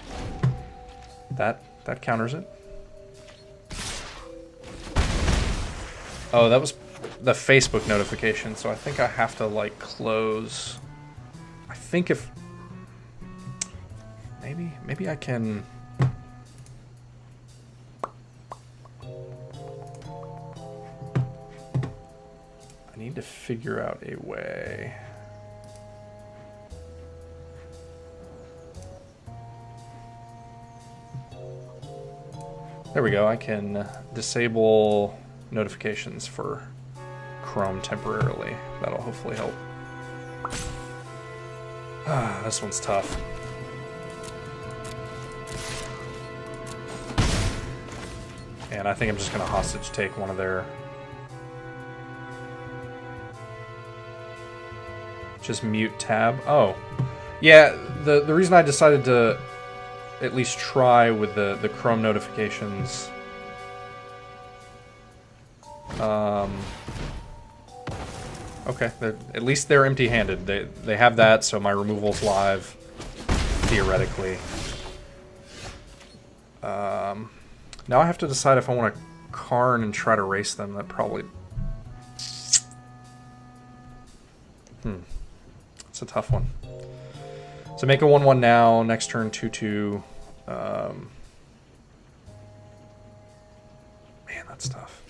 That counters it. Oh, that was the Facebook notification, so I think I have to, like, close. I think if... Maybe I can... I need to figure out a way. There we go. I can disable notifications for Chrome temporarily. That'll hopefully help. This one's tough. And I think I'm just going to hostage take one of their... Just mute tab. Oh. Yeah, the reason I decided to at least try with the Chrome notifications... Okay, at least they're empty-handed. They have that, so my removal's live, theoretically. Now I have to decide if I want to Karn and try to race them. That probably... It's a tough one. So make a 1/1 now, next turn 2/2. Man, that's tough.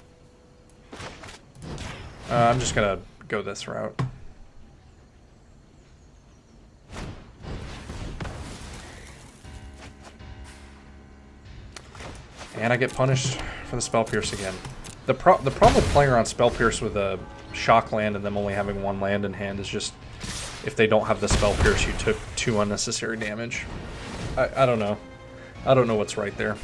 I'm just going to go this route. And I get punished for the Spell Pierce again. The problem with playing around Spell Pierce with a shock land and them only having one land in hand is just if they don't have the Spell Pierce, you took 2 unnecessary damage. I don't know. I don't know what's right there.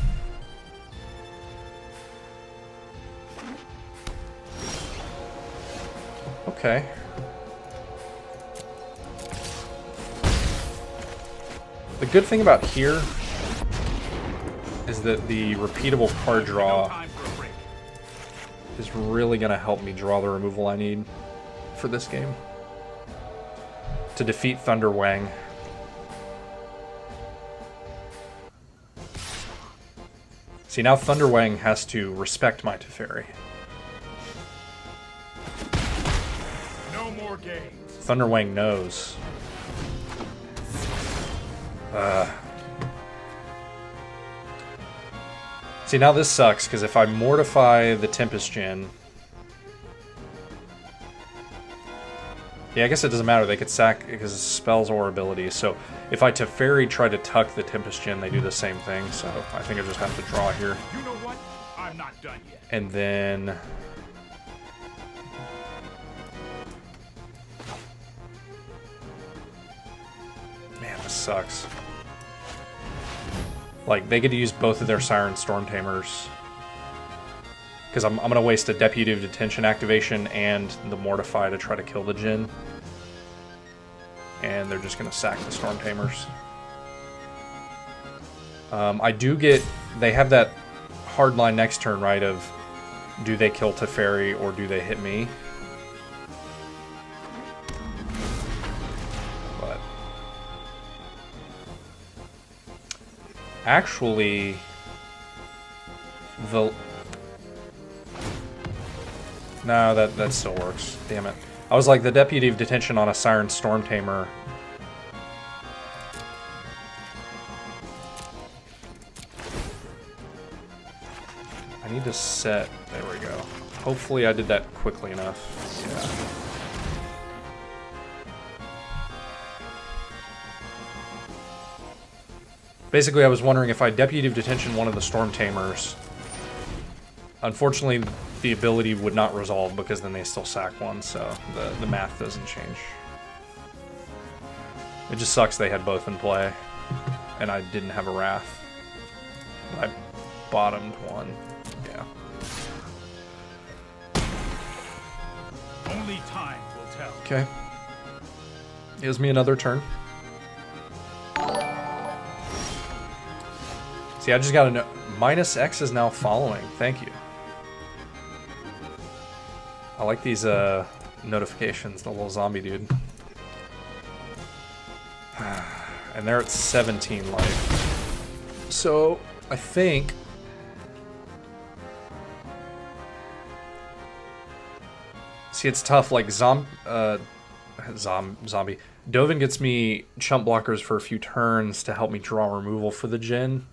Okay. The good thing about here is that the repeatable card No draw time for a break. is really going to help me draw the removal I need for this game to defeat Thunder Wang. See, now Thunder Wang has to respect my Teferi. No more games. Thunder Wang knows. See, now this sucks, because if I mortify the Tempest Djinn... Yeah, I guess it doesn't matter. They could sack because it's spells or abilities. So if I Teferi try to tuck the Tempest Djinn, they do the same thing. So I think I just have to draw here. You know what? I'm not done yet. And then... Man, this sucks. Like, they get to use both of their Siren Storm Tamers. Because I'm going to waste a Deputy of Detention activation and the Mortify to try to kill the Djinn. And they're just going to sack the Storm Tamers. I do get... They have that hard line next turn, right, of do they kill Teferi or do they hit me? But... Actually... The... No, that still works. Damn it. I was like, the Deputy of Detention on a Siren Storm Tamer. I need to set... There we go. Hopefully I did that quickly enough. Yeah. Basically, I was wondering if I Deputy of Detention one of the Storm Tamers. Unfortunately, the ability would not resolve because then they still sack one, so the math doesn't change. It just sucks they had both in play, and I didn't have a Wrath. I bottomed one. Yeah. Only time will tell. Okay. Gives me another turn. See, I just gotta know. Minus X is now following. Thank you. I like these notifications, the little zombie dude. And they're at 17 life. So, I think... See, it's tough, like zombie. Dovin gets me chump blockers for a few turns to help me draw removal for the Djinn.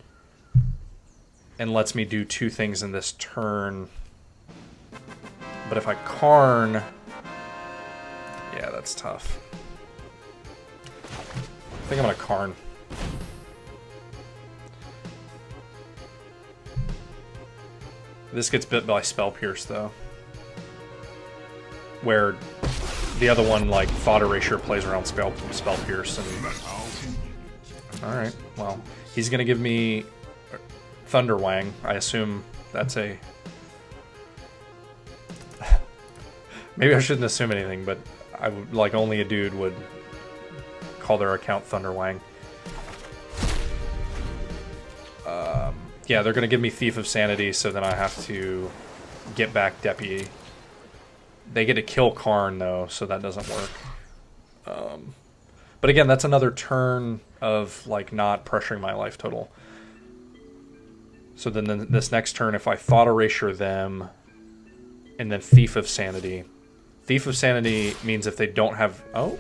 And lets me do two things in this turn. But if I Karn... Yeah, that's tough. I think I'm gonna Karn. This gets bit by Spell Pierce, though. Where the other one, like, Thought Erasure plays around Spell Pierce. And... Alright, well, he's gonna give me Thunder Wang. I assume that's a... Maybe I shouldn't assume anything, but I would, like, only a dude would call their account Thunder Wang. Yeah, they're gonna give me Thief of Sanity, so then I have to get back Deputy. They get to kill Karn, though, so that doesn't work. But again, that's another turn of, like, not pressuring my life total. So then this next turn, if I Thought Erasure them, and then Thief of Sanity. Thief of Sanity means if they don't have... Oh?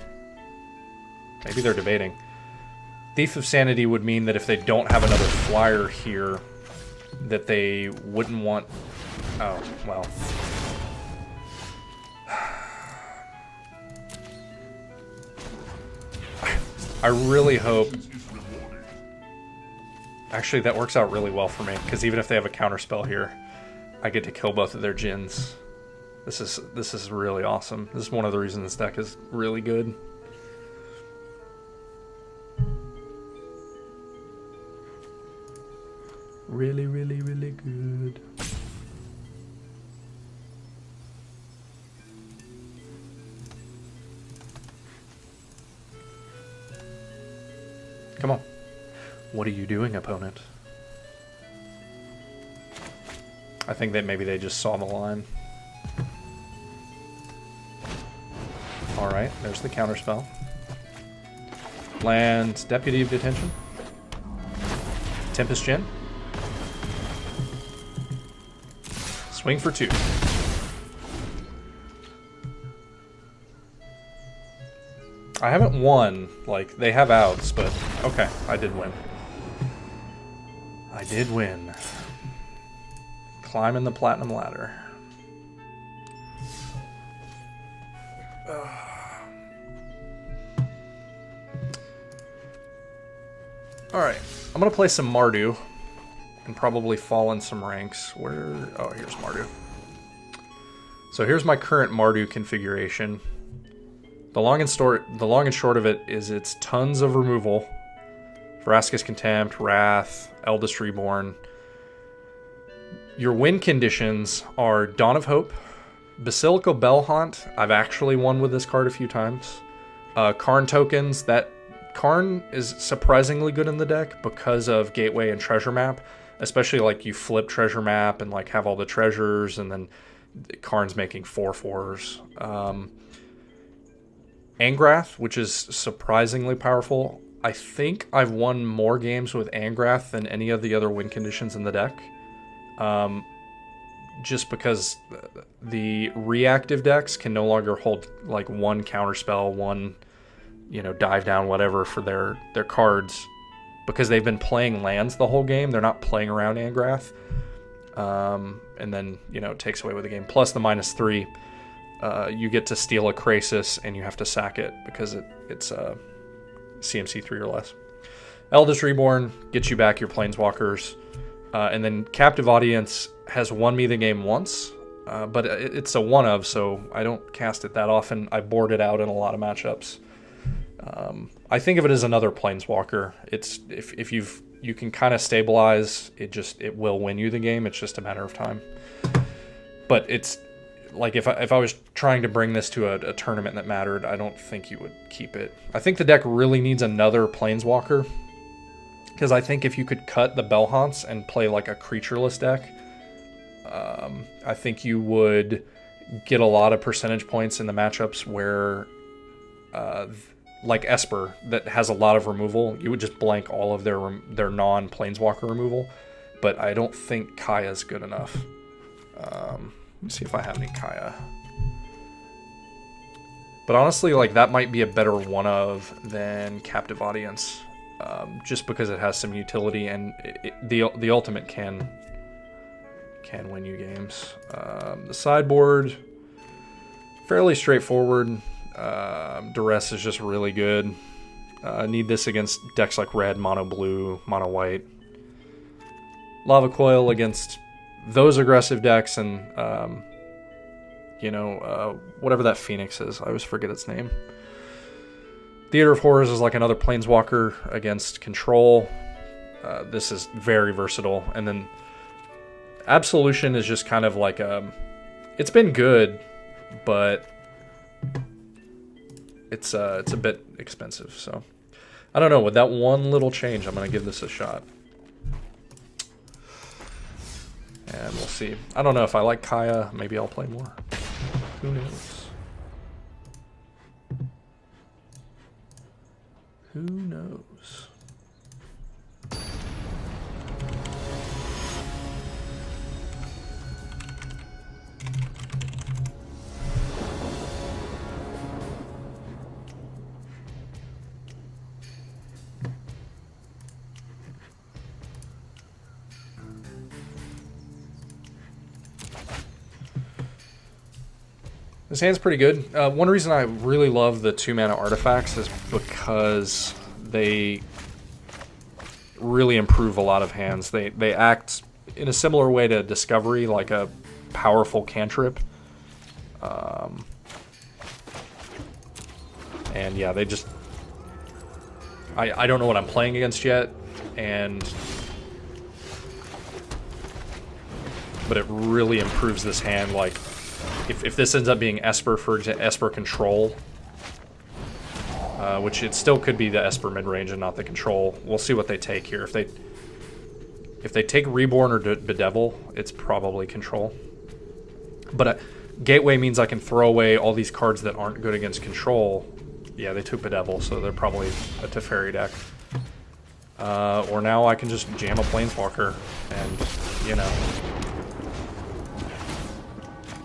Maybe they're debating. Thief of Sanity would mean that if they don't have another flyer here, that they wouldn't want... Oh, well... I really hope... Actually, that works out really well for me, because even if they have a counterspell here, I get to kill both of their Djinns. This is really awesome. This is one of the reasons this deck is really good. Really, really, really good. Come on. What are you doing, opponent? I think that maybe they just saw the line. Alright, there's the counterspell. Land Deputy of Detention. Tempest Gen. Swing for 2. I haven't won. Like, they have outs, but okay, I did win. I did win. Climbing the platinum ladder. Alright, I'm gonna play some Mardu and probably fall in some ranks. Where? Oh, here's Mardu. So here's my current Mardu configuration. The long and short of it is it's tons of removal. Vraska's Contempt, Wrath, Eldest Reborn. Your win conditions are Dawn of Hope, Basilica Bellhaunt. I've actually won with this card a few times. Karn tokens. That Karn is surprisingly good in the deck because of Gateway and Treasure Map. Especially like you flip Treasure Map and like have all the treasures, and then Karn's making 4/4s. Angrath, which is surprisingly powerful. I think I've won more games with Angrath than any of the other win conditions in the deck. Just because the reactive decks can no longer hold like one counterspell, one, dive down, whatever for their cards, because they've been playing lands the whole game. They're not playing around Angrath. And then, it takes away with the game. Plus the -3, you get to steal a Krasis and you have to sack it because it's CMC 3 or less. Eldest Reborn gets you back your Planeswalkers. And then Captive Audience has won me the game once, but it's a one of, so I don't cast it that often. I board it out in a lot of matchups. I think of it as another Planeswalker. It's if you can kind of stabilize it will win you the game. It's just a matter of time. But it's like if I was trying to bring this to a tournament that mattered, I don't think you would keep it. I think the deck really needs another Planeswalker. Because I think if you could cut the Bellhaunts and play like a creatureless deck, I think you would get a lot of percentage points in the matchups where, like Esper, that has a lot of removal, you would just blank all of their non-Planeswalker removal. But I don't think Kaya's good enough. Let me see if I have any Kaya. But honestly, like that might be a better one of than Captive Audience. Just because it has some utility, and the ultimate can win you games. The sideboard, fairly straightforward. Duress is just really good. Need this against decks like red, mono blue, mono white. Lava Coil against those aggressive decks, and whatever that Phoenix is. I always forget its name. Theater of Horrors is like another Planeswalker against Control. This is very versatile. And then Absolution is just kind of like it's been good, but it's a bit expensive. So I don't know. With that one little change, I'm going to give this a shot. And we'll see. I don't know if I like Kaya. Maybe I'll play more. Who knows? Who knows? This hand's pretty good. One reason I really love the 2-mana artifacts is because they really improve a lot of hands. They act in a similar way to Discovery, like a powerful cantrip. And yeah, they just... I don't know what I'm playing against yet, but it really improves this hand. Like, if this ends up being Esper, for example, Esper Control, which it still could be the Esper mid-range and not the control. We'll see what they take here. If they take Reborn or Bedevil, it's probably control. But Gateway means I can throw away all these cards that aren't good against control. Yeah, they took Bedevil, so they're probably a Teferi deck. Or now I can just jam a Planeswalker and, you know.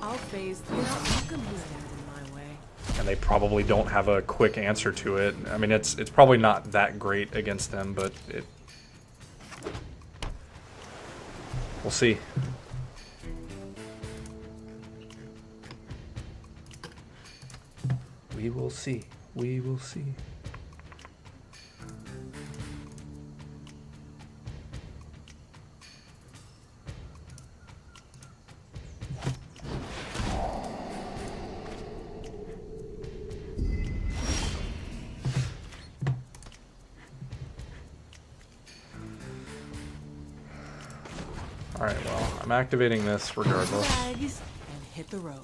I'll phase through. Welcome here in my way. And they probably don't have a quick answer to it. I mean, it's probably not that great against them, but it... We'll see. We will see. We will see. Alright, well, I'm activating this regardless. Flags and hit the road.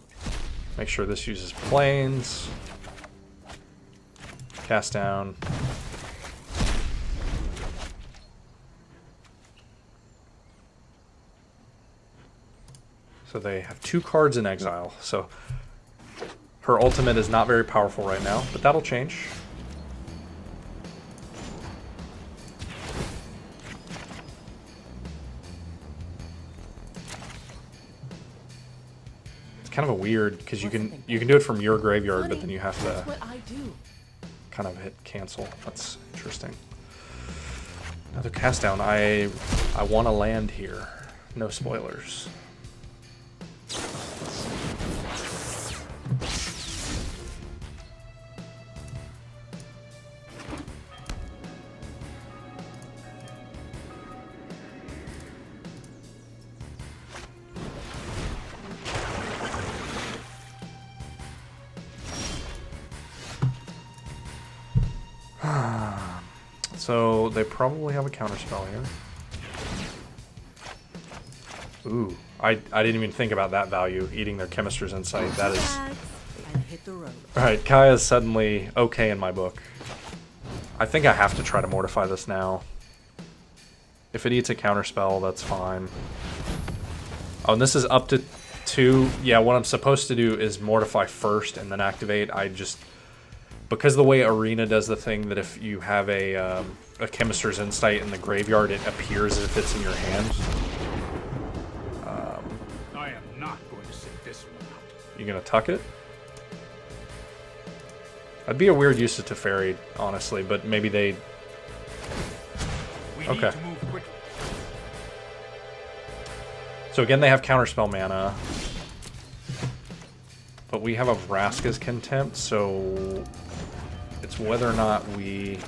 Make sure this uses planes. Cast down. So they have 2 cards in exile. So her ultimate is not very powerful right now, but that'll change. Kind of a weird, because you can do it from your graveyard, but then you have That's to what I do. kind of hit cancel. That's interesting. Another cast down. I want to land here. No spoilers. So they probably have a counterspell here. Ooh, I didn't even think about that value, eating their Chemister's Insight. That is... Flags and hit the road. Alright, Kaya's suddenly okay in my book. I think I have to try to mortify this now. If it eats a counterspell, that's fine. Oh, and this is up to 2. Yeah, what I'm supposed to do is mortify first and then activate. I just... Because the way Arena does the thing that if you have a Chemister's Insight in the graveyard, it appears as if it's in your hand. I am not going to sit this one out. You gonna tuck it? That'd be a weird use of Teferi, honestly, but maybe they... We Okay. need to move quickly. So again, they have counterspell mana. But we have a Vraska's Contempt, so... It's whether or not we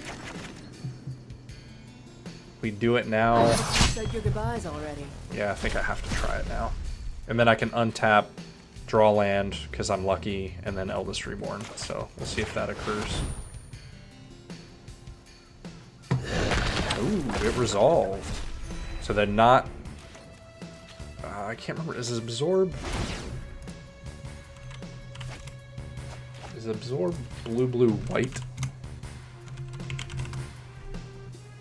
do it now. Said your goodbyes already. Yeah, I think I have to try it now. And then I can untap, draw land, because I'm lucky, and then Eldest Reborn. So we'll see if that occurs. Ooh, it resolved. So they're not... I can't remember. Is it Absorb? Is Absorb blue, blue, white?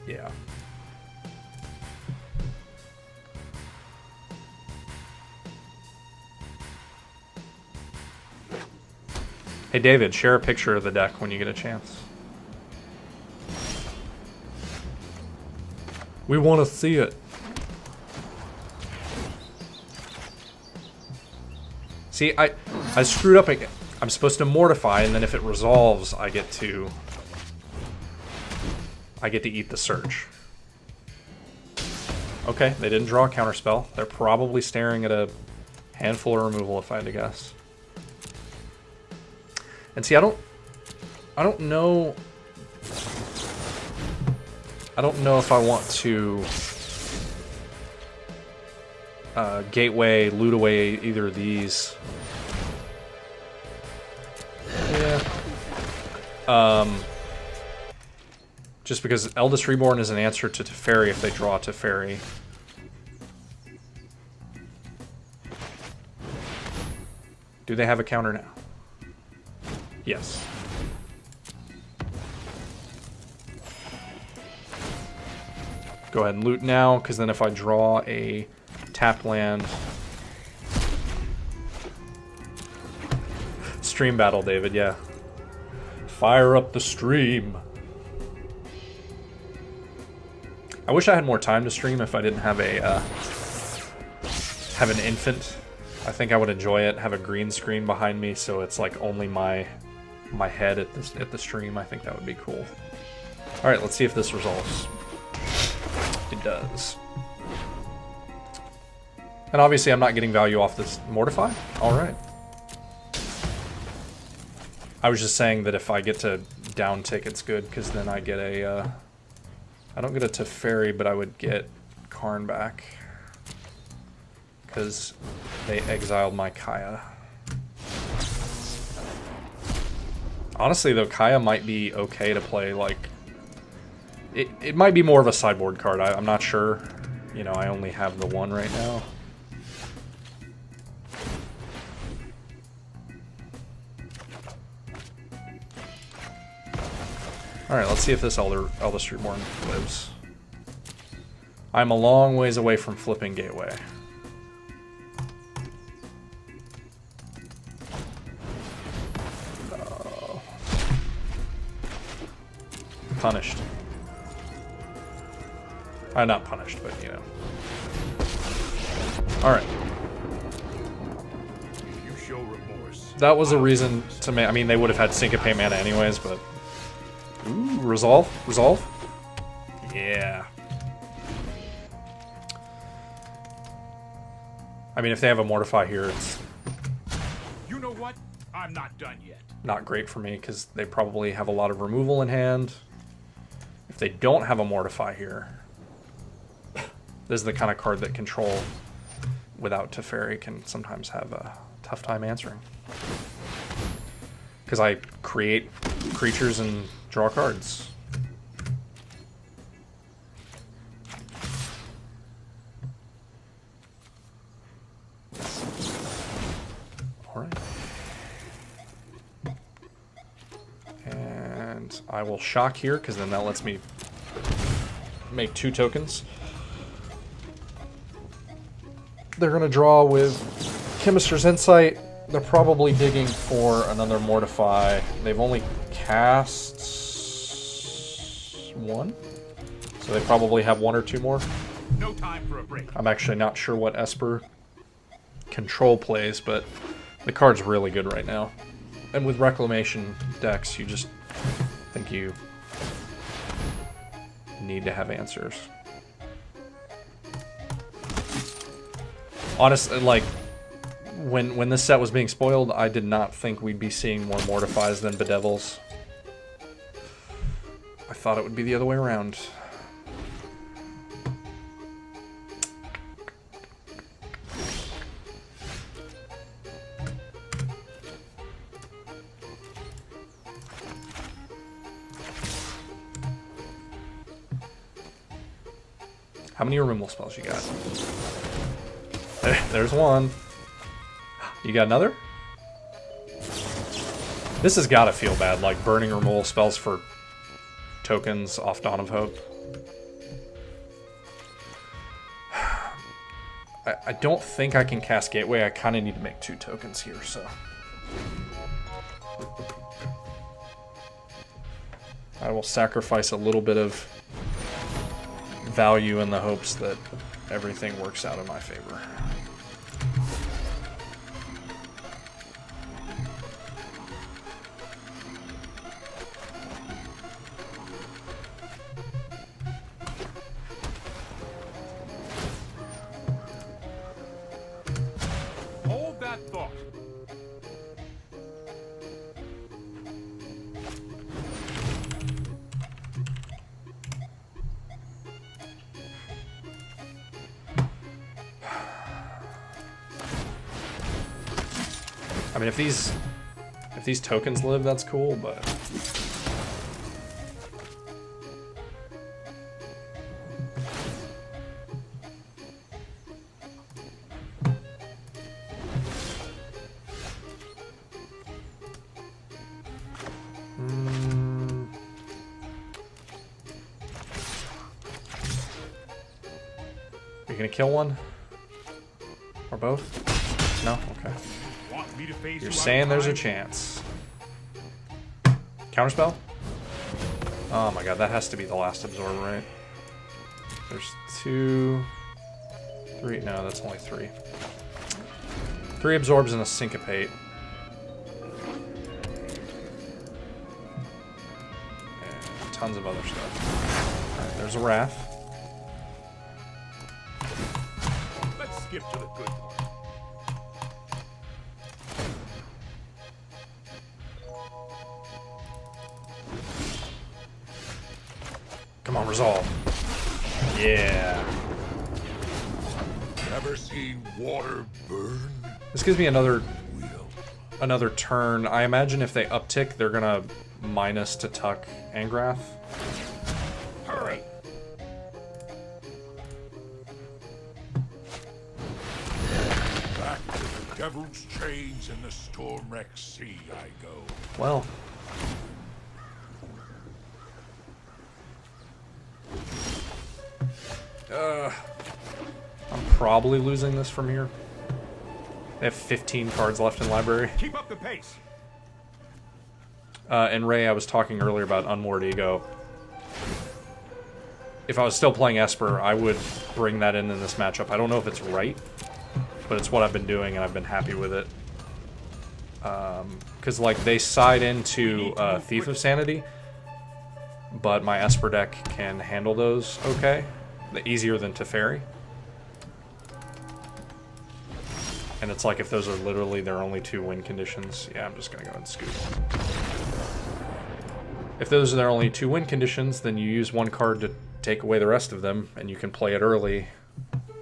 Yeah. Hey David, share a picture of the deck when you get a chance. We want to see it. See, I screwed up again. I'm supposed to mortify, and then if it resolves, I get to eat the Surge. Okay, they didn't draw a counterspell. They're probably staring at a handful of removal, if I had to guess. And see, I don't know. I don't know if I want to gateway, loot away either of these. Yeah. Just because Eldest Reborn is an answer to Teferi if they draw Teferi. Do they have a counter now? Yes. Go ahead and loot now, because then if I draw a tapped land... Stream battle, David, yeah. Fire up the stream. I wish I had more time to stream if I didn't have a have an infant. I think I would enjoy it. Have a green screen behind me, so it's like only my head at the stream. I think that would be cool. All right, let's see if this resolves. It does. And obviously, I'm not getting value off this Mortify. All right. I was just saying that if I get to down tick, it's good, because then I get a... I don't get a Teferi, but I would get Karn back. Because they exiled my Kaya. Honestly, though, Kaya might be okay to play, like... It might be more of a sideboard card. I'm not sure. You know, I only have the one right now. Alright, let's see if this Elder Streetborn lives. I'm a long ways away from flipping Gateway. Oh. Punished. Not punished, but you know. Alright. You show remorse. That was a reason to make... I mean, they would have had Syncope mana anyways, but... Ooh, resolve? Resolve? Yeah. I mean, if they have a Mortify here, it's... You know what? I'm not done yet. Not great for me, because they probably have a lot of removal in hand. If they don't have a Mortify here... This is the kind of card that Control, without Teferi, can sometimes have a tough time answering. Because I create creatures and draw cards. Alright. And I will shock here, because then that lets me make 2 tokens. They're going to draw with Chemister's Insight. They're probably digging for another Mortify. They've only cast 1, so they probably have 1 or 2 more. No time for a break. I'm actually not sure what Esper Control plays, but the card's really good right now. And with Reclamation decks, you just think you need to have answers. Honestly, like, when this set was being spoiled, I did not think we'd be seeing more Mortifies than Bedevils. I thought it would be the other way around. How many removal spells you got? There's one. You got another? This has got to feel bad, like burning removal spells for tokens off Dawn of Hope. I don't think I can cast Gateway. I kind of need to make 2 tokens here, so... I will sacrifice a little bit of value in the hopes that everything works out in my favor. Hold that thought. I mean, if these tokens live, that's cool, but... you gonna kill one? Or both? No? Okay. Want me to phase You're you out saying of there's a time? chance. Counterspell? Oh my god, that has to be the last absorb, right? There's 2, 3. No, that's only 3. 3 absorbs and a syncopate. And tons of other stuff. Alright, there's a Wrath. Let's skip to the good part. Come on, resolve. Yeah. Ever seen water burn? This gives me another Will. turn. I imagine if they uptick, they're gonna minus to Tuck Angrath. Hurry! Back to the devil's chains in the storm-wrecked sea I go. Well. I'm probably losing this from here. They have 15 cards left in library. Keep up the pace. And Ray, I was talking earlier about Unmoored Ego. If I was still playing Esper, I would bring that in this matchup. I don't know if it's right, but it's what I've been doing, and I've been happy with it. Because, like, they side into Thief of Sanity, but my Esper deck can handle those okay. Easier than Teferi. And it's like if those are literally their only 2 win conditions, yeah, I'm just going to go and scoop. If those are their only 2 win conditions, then you use 1 card to take away the rest of them, and you can play it early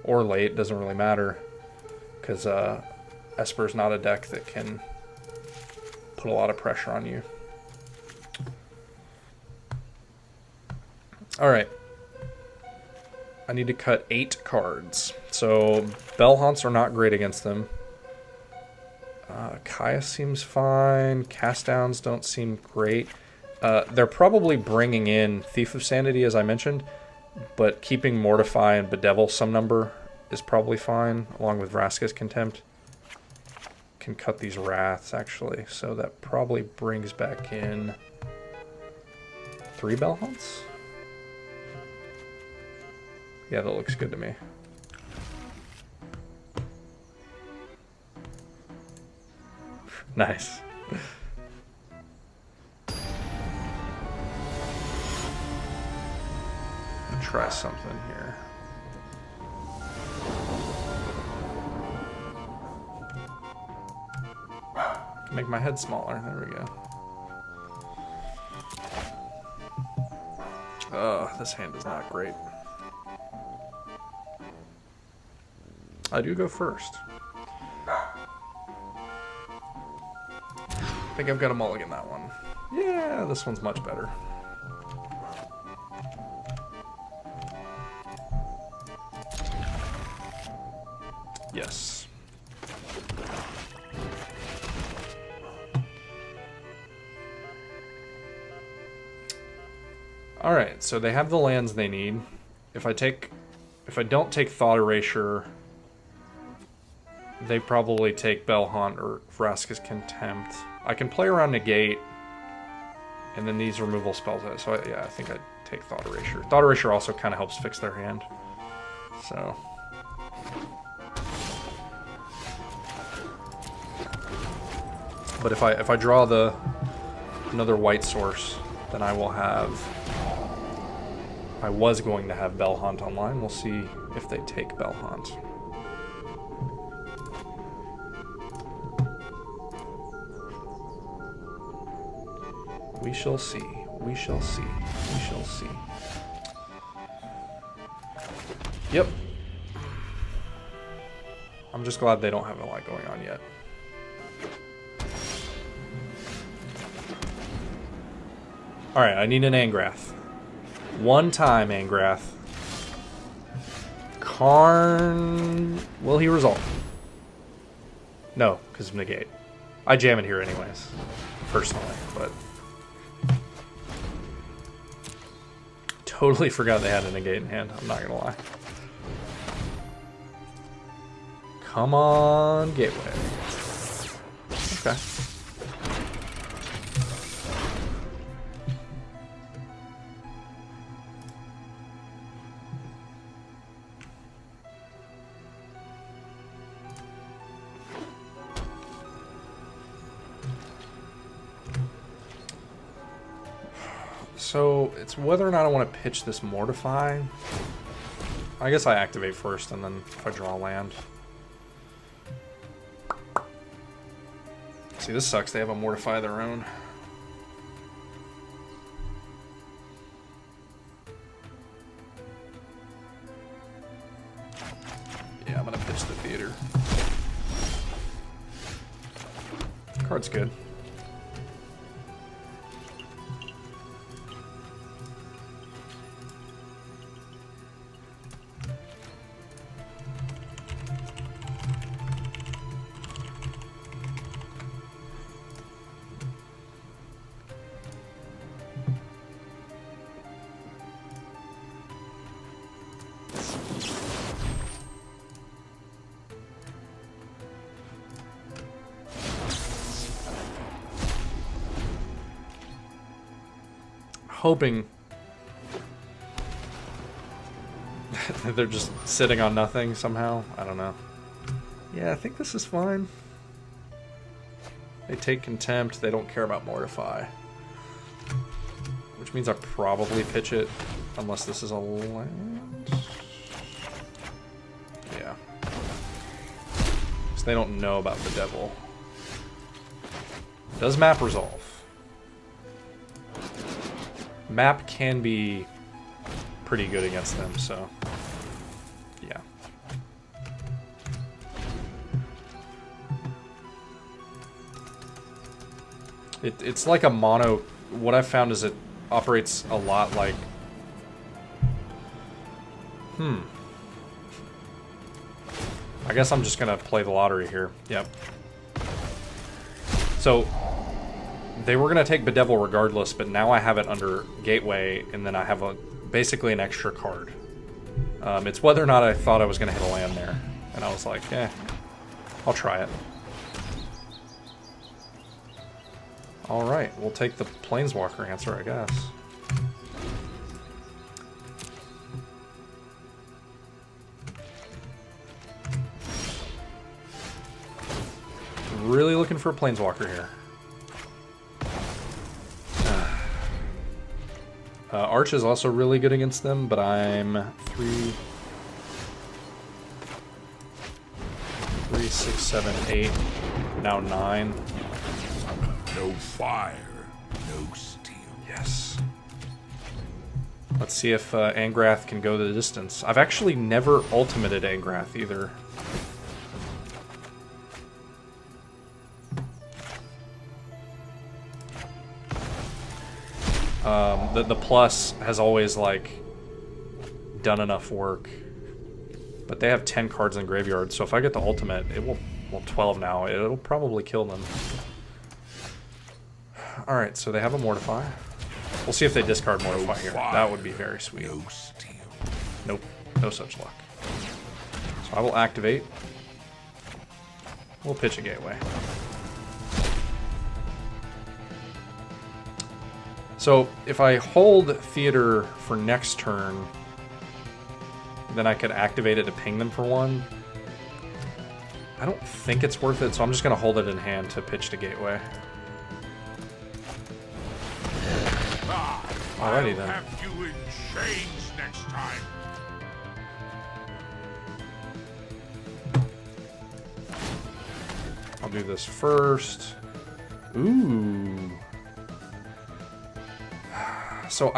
or late, doesn't really matter. Because Esper's not a deck that can put a lot of pressure on you. Alright. I need to cut 8 cards. So, Bell Haunts are not great against them. Kaya seems fine. Cast Downs don't seem great. They're probably bringing in Thief of Sanity, as I mentioned, but keeping Mortify and Bedevil some number is probably fine, along with Vraska's Contempt. Can cut these Wraths, actually, so that probably brings back in 3 Bell Haunts? Yeah, that looks good to me. Nice. Try something here. Make my head smaller. There we go. This hand is not great. I do go first. I think I've got a mulligan that one. Yeah, this one's much better. Yes. Alright, so they have the lands they need. If I don't take Thought Erasure, they probably take Bell Haunt or Vraska's Contempt. I can play around Negate, and then these removal spells. So I think I'd take Thought Erasure. Thought Erasure also kind of helps fix their hand. So. But if I draw another white source, then I will have. I was going to have Bell Haunt online. We'll see if they take Bell Haunt. We shall see. We shall see. We shall see. Yep. I'm just glad they don't have a lot going on yet. Alright, I need an Angrath. One time, Angrath. Karn... Will he resolve? No, because of Negate. I jam it here anyways. Personally, but... Totally forgot they had a Negate in hand, I'm not gonna lie. Come on, Gateway. Okay. So, it's whether or not I want to pitch this Mortify. I guess I activate first, and then if I draw land. See, this sucks. They have a Mortify of their own. Yeah, I'm going to pitch the Theater. Card's good. Hoping they're just sitting on nothing somehow. I don't know. Yeah, I think this is fine. They take Contempt. They don't care about Mortify. Which means I probably pitch it unless this is a land. Yeah. Because they don't know about the Devil. Does map resolve? Map can be pretty good against them, so yeah. It's like a mono. What I've found is it operates a lot like... I guess I'm just gonna play the lottery here. Yep. So... they were going to take Bedevil regardless, but now I have it under Gateway, and then I have basically an extra card. It's whether or not I thought I was going to hit a land there. And I was like, I'll try it. Alright, we'll take the Planeswalker answer, I guess. Really looking for a Planeswalker here. Arch is also really good against them, but I'm 3, 6, 7, 8, now 9. No fire, no steel. Yes. Let's see if Angrath can go the distance. I've actually never ultimated Angrath either. The plus has always, like, done enough work. But they have 10 cards in graveyard, so if I get the ultimate, it will... well, 12 now. It'll probably kill them. Alright, so they have a Mortify. We'll see if they discard Mortify here. That would be very sweet. No steel. Nope. No such luck. So I will activate. We'll pitch a Gateway. So if I hold Theater for next turn, then I could activate it to ping them for 1. I don't think it's worth it, so I'm just going to hold it in hand to pitch to Gateway. Alrighty then. I'll have you in chains next time. I'll do this first. Ooh. So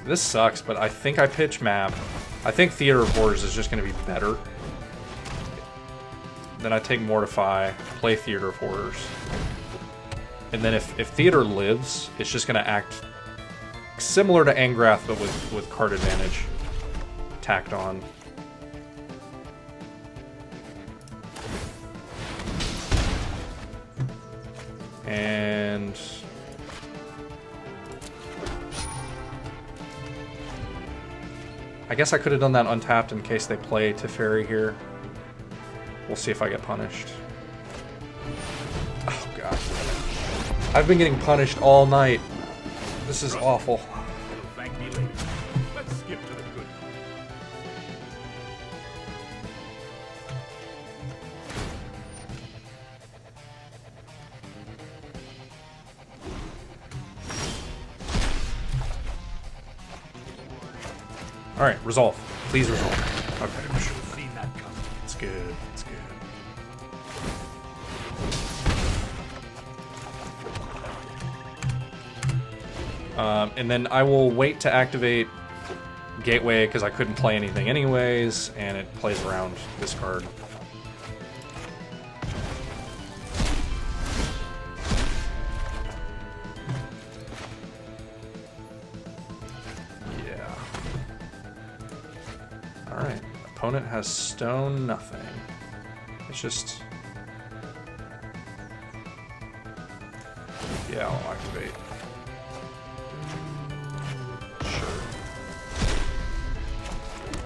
this sucks, but I think I pitch map. I think Theater of Horrors is just going to be better. Then I take Mortify, play Theater of Horrors. And then if Theater lives, it's just going to act similar to Angrath, but with card advantage tacked on. And... I guess I could have done that untapped in case they play Teferi here. We'll see if I get punished. Oh, God. I've been getting punished all night. This is awful. Thank me later. Let's skip to the good. Alright, resolve. Please resolve. Okay. You should have seen that coming. It's good. It's good. And then I will wait to activate Gateway because I couldn't play anything anyways, and it plays around this card. Yeah. Alright. Opponent has stone, nothing. It's just... Yeah, I'll activate.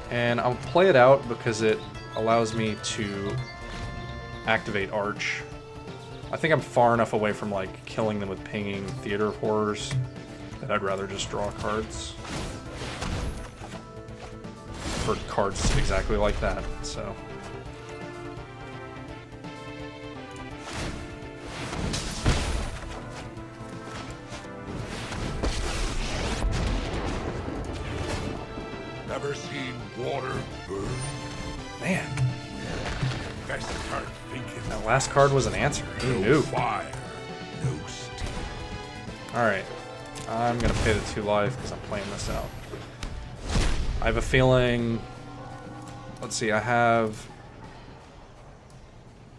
And I'll play it out because it allows me to activate Arch. I think I'm far enough away from like killing them with pinging Theater of Horrors that I'd rather just draw cards. For cards exactly like that, so. Never seen water burn. Man, Best card thinking. that last card was an answer. Who No knew? fire, no steam. Alright, I'm gonna pay the 2 life because I'm playing this out. I have a feeling... Let's see, I have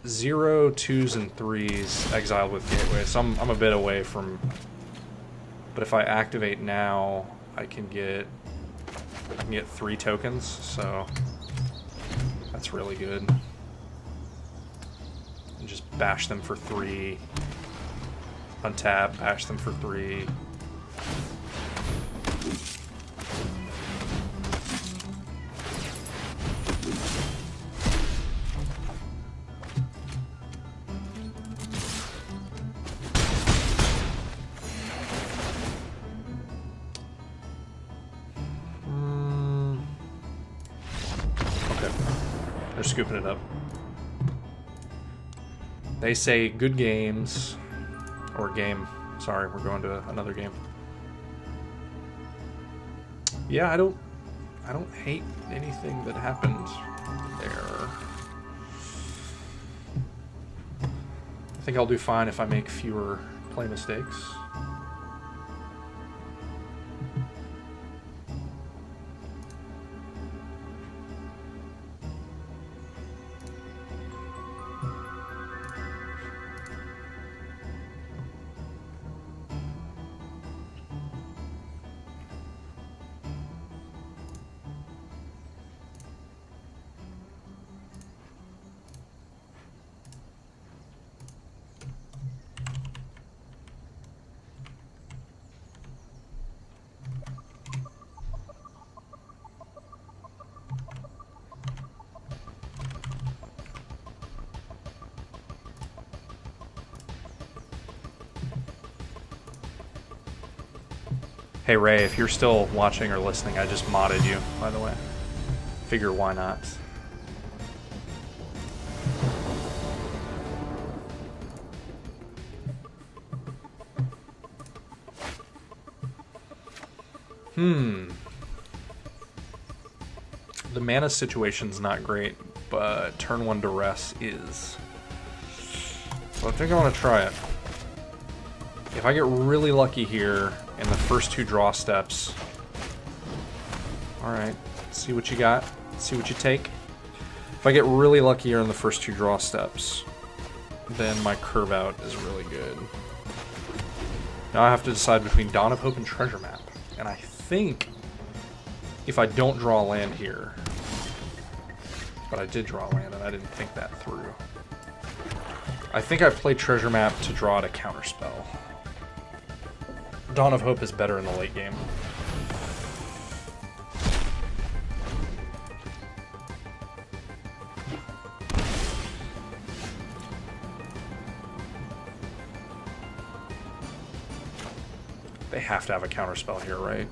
0, 2s, and 3s exiled with Gateway, so I'm a bit away from... But if I activate now, I can get 3 tokens, so that's really good. And just bash them for 3. Untap, bash them for 3. Okay. They're scooping it up. They say good games. Or game. Sorry, we're going to another game. Yeah, I don't hate anything that happened there. I think I'll do fine if I make fewer play mistakes. Hey Ray, if you're still watching or listening, I just modded you, by the way. Figure why not. The mana situation's not great, but turn 1 duress is. So I think I want to try it. If I get really lucky here in the first 2 draw steps. Alright, see what you got. See what you take. If I get really lucky here in the first 2 draw steps, then my curve out is really good. Now I have to decide between Dawn of Hope and Treasure Map. And I think if I don't draw land here, but I did draw land and I didn't think that through. I think I play Treasure Map to draw out a counterspell. Dawn of Hope is better in the late game. They have to have a counterspell here, right?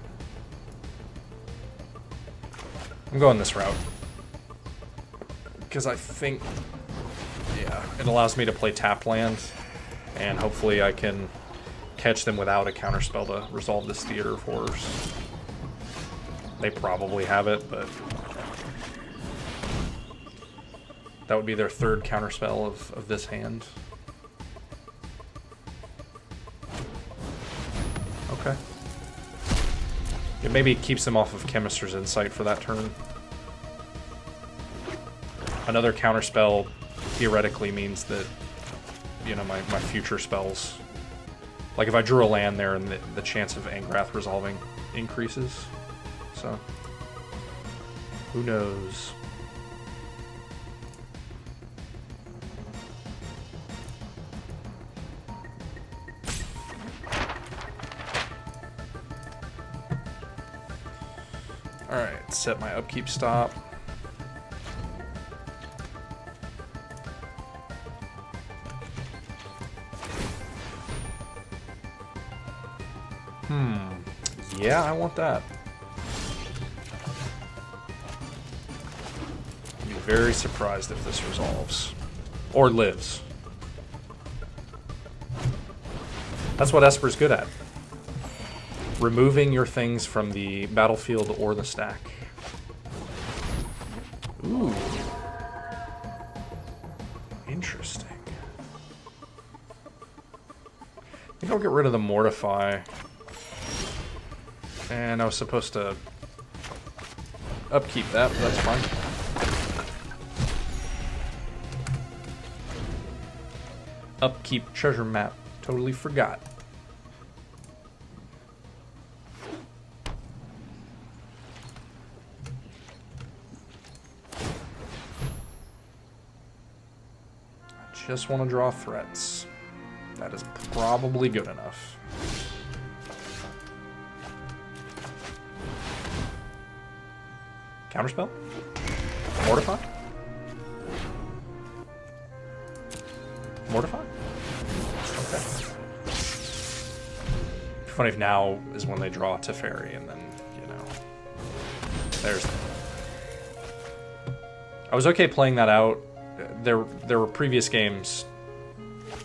I'm going this route. Because I think, yeah, it allows me to play tapped land, and hopefully I can catch them without a counterspell to resolve this Theater of Horrors. They probably have it, but that would be their third counterspell of this hand. Okay. It maybe keeps them off of Chemister's Insight for that turn. Another counterspell theoretically means that, you know, my future spells... Like if I drew a land there and the chance of Angrath resolving increases. So, who knows? Alright, set my upkeep stop. Yeah, I want that. I'd be very surprised if this resolves. Or lives. That's what Esper's good at. Removing your things from the battlefield or the stack. Ooh. Interesting. I think I'll get rid of the Mortify. And I was supposed to upkeep that, but that's fine. Upkeep treasure map. Totally forgot. I just want to draw threats. That is probably good enough. Counterspell? Mortify? Mortify? Okay. Funny if now is when they draw Teferi and then, you know, there's... I was okay playing that out. There were previous games,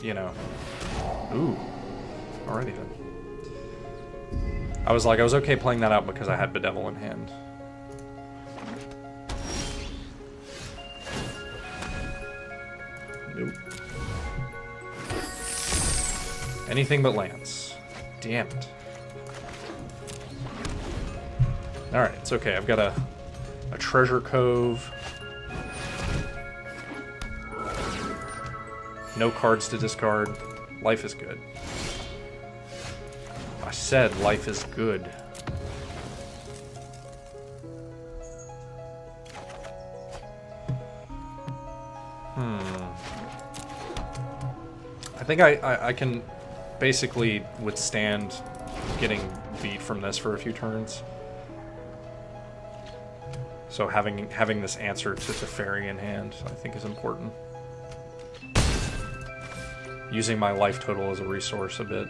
you know... Ooh. Alrighty then. I was okay playing that out because I had Bedevil in hand. Nope. Anything but lands. Damn it. Alright, it's okay. I've got a treasure cove. No cards to discard. Life is good. I said life is good. I think I can basically withstand getting beat from this for a few turns. So having this answer to Teferi in hand, I think, is important. Using my life total as a resource a bit.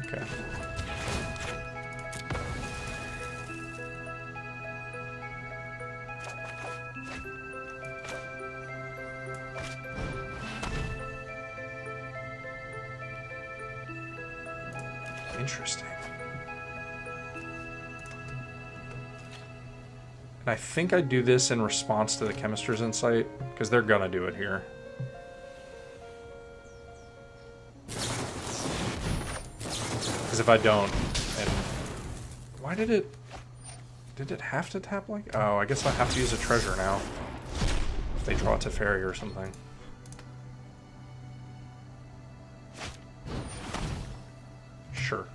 Okay. Interesting. And I think I do this in response to the Chemister's Insight, because they're gonna do it here. Because if I don't, and why did it have to tap like? Oh, I guess I have to use a treasure now. If they draw Teferi or something. Sure.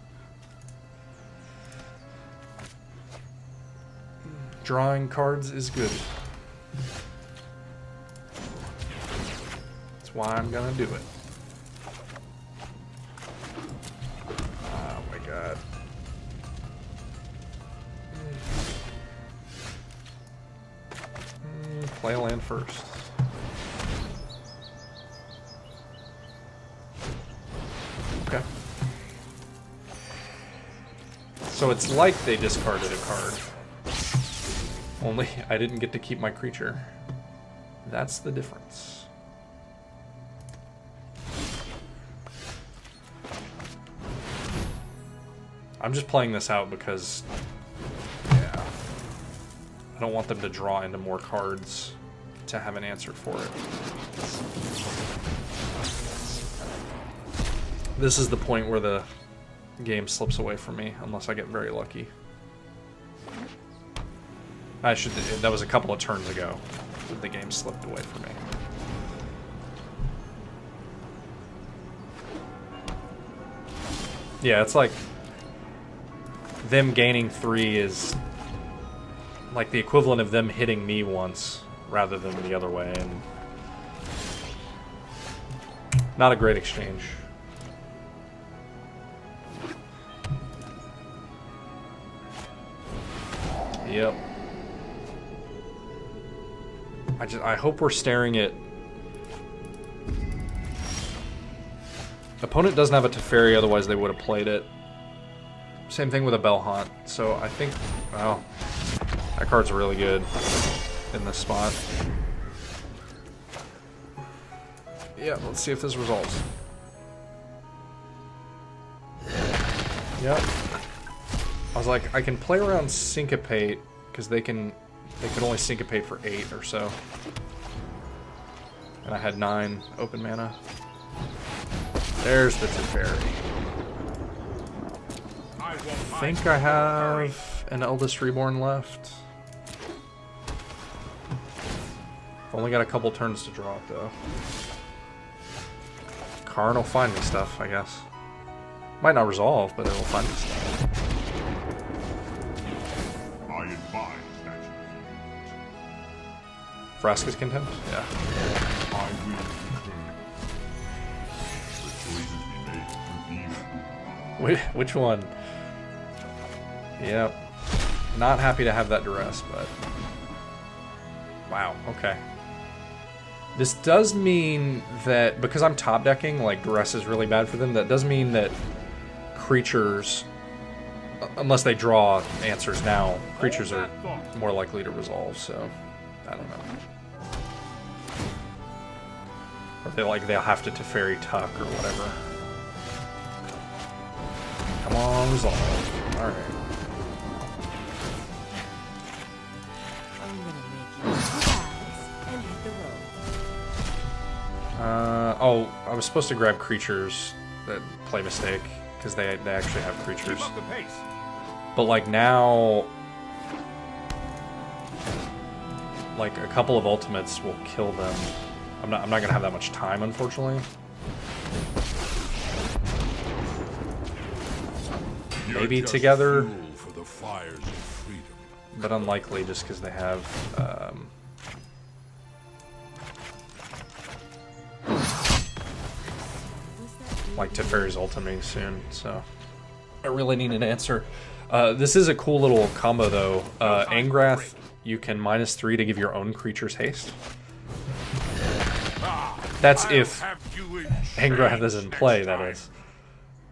Drawing cards is good. That's why I'm gonna do it. Oh my god. Play a land first. Okay. So it's like they discarded a card. Only I didn't get to keep my creature. That's the difference. I'm just playing this out because, yeah, I don't want them to draw into more cards to have an answer for it. This is the point where the game slips away from me, unless I get very lucky. That was a couple of turns ago that the game slipped away from me. Yeah, it's like them gaining 3 is like the equivalent of them hitting me once rather than the other way, and not a great exchange. Yep. I hope we're staring at... Opponent doesn't have a Teferi, otherwise they would have played it. Same thing with a Bellhaunt. So I think, wow, that card's really good in this spot. Yeah, let's see if this resolves. Yep. I was like, I can play around Syncopate, because they can only Syncopate for 8 or so. And I had 9 open mana. There's the Teferi. I think I have an Eldest Reborn left. I've only got a couple turns to draw it, though. Karn will find me stuff, I guess. Might not resolve, but it will find me stuff. I advise that Vraska's Contempt? Yeah. I will return. The choices we make reveal. Which one? Yep. Not happy to have that duress, but... Wow, okay. This does mean that, because I'm top decking, like, duress is really bad for them, that does mean that creatures, unless they draw answers now, creatures are more likely to resolve, so... I don't know. Or they'll have to Teferi Tuck or whatever. Come on, resolve. Alright. I'm gonna make you relax and hit the road. Oh, I was supposed to grab creatures that play Mistake, because they actually have creatures. Keep up the pace. But like now, like a couple of ultimates will kill them. I'm not gonna have that much time, unfortunately. Maybe You're just together, fuel for the fires of freedom. but unlikely just because they have like Teferi's ultimating soon, so I really need an answer. This is a cool little combo though. Angrath, you can -3 to give your own creatures haste. That's if Angrath is in play, that is.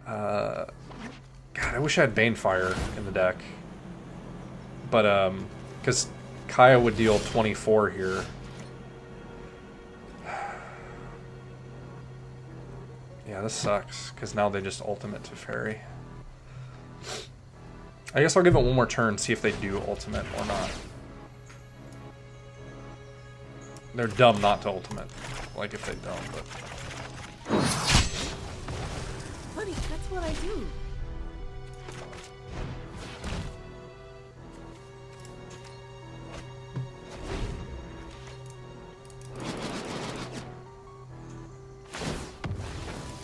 God, I wish I had Banefire in the deck. But, because Kaya would deal 24 here. Yeah, this sucks, because now they just ultimate Teferi. I guess I'll give it one more turn, see if they do ultimate or not. They're dumb not to ultimate, like if they don't, but... Honey, that's what I do.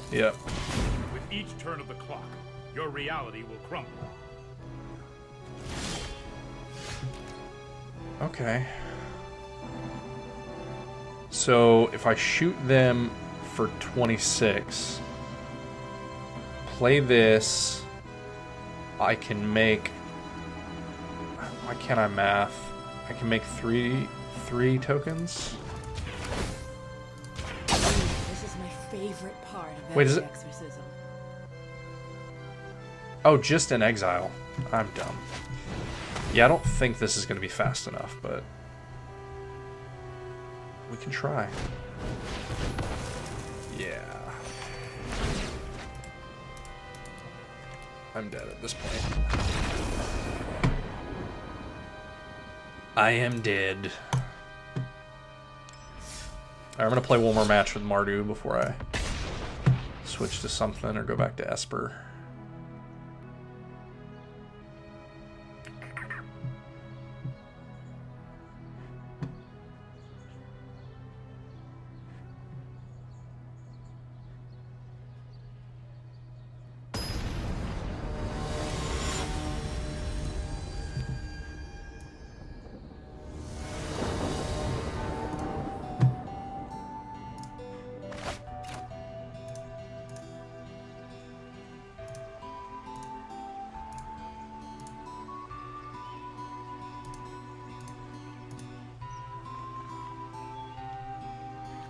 Yep. With each turn of the clock, your reality will crumble. Okay. So if I shoot them for 26, play this, I can make... Why can't I math? I can make three tokens? This is my favorite part of Wait, is every it- exorcism. Oh, just in exile. I'm dumb. Yeah, I don't think this is going to be fast enough, but we can try. Yeah. I'm dead at this point. I am dead. Alright, I'm going to play one more match with Mardu before I switch to something or go back to Esper.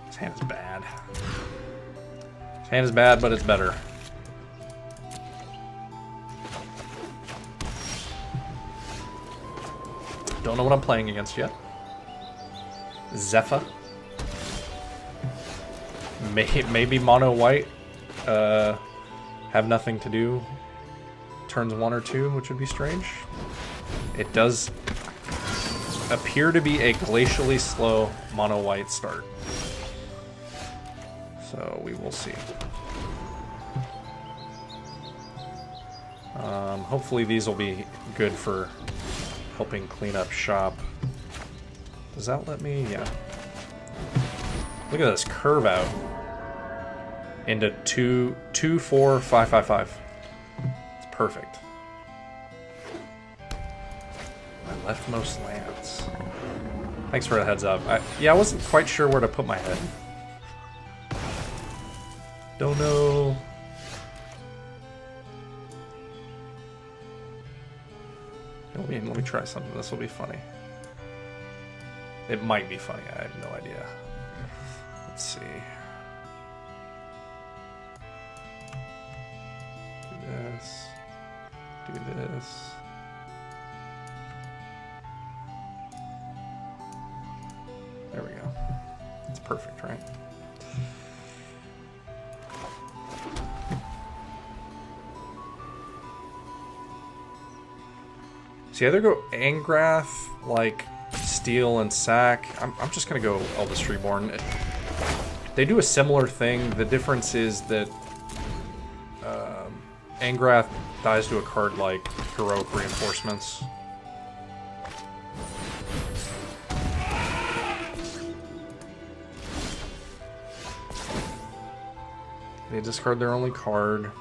His hand is bad. His hand is bad, but it's better. Don't know what I'm playing against yet. Zephyr. Maybe mono white. Have nothing to do. Turns 1 or 2, which would be strange. It does appear to be a glacially slow mono white start. So we will see. Hopefully these will be good for helping clean up shop. Does that let me? Yeah. Look at this curve out into 2, 2, 4, 5, 5, 5. It's perfect. My leftmost lands. Thanks for the heads up. Yeah, I wasn't quite sure where to put my head. Don't know. Let me try something. This will be funny. It might be funny. I have no idea. Let's see. Do this. Do this. There we go. It's perfect, right? So either go Angrath, like Steel and Sack. I'm just gonna go Eldest Reborn. They do a similar thing. The difference is that Angrath dies to a card like Heroic Reinforcements. They discard their only card.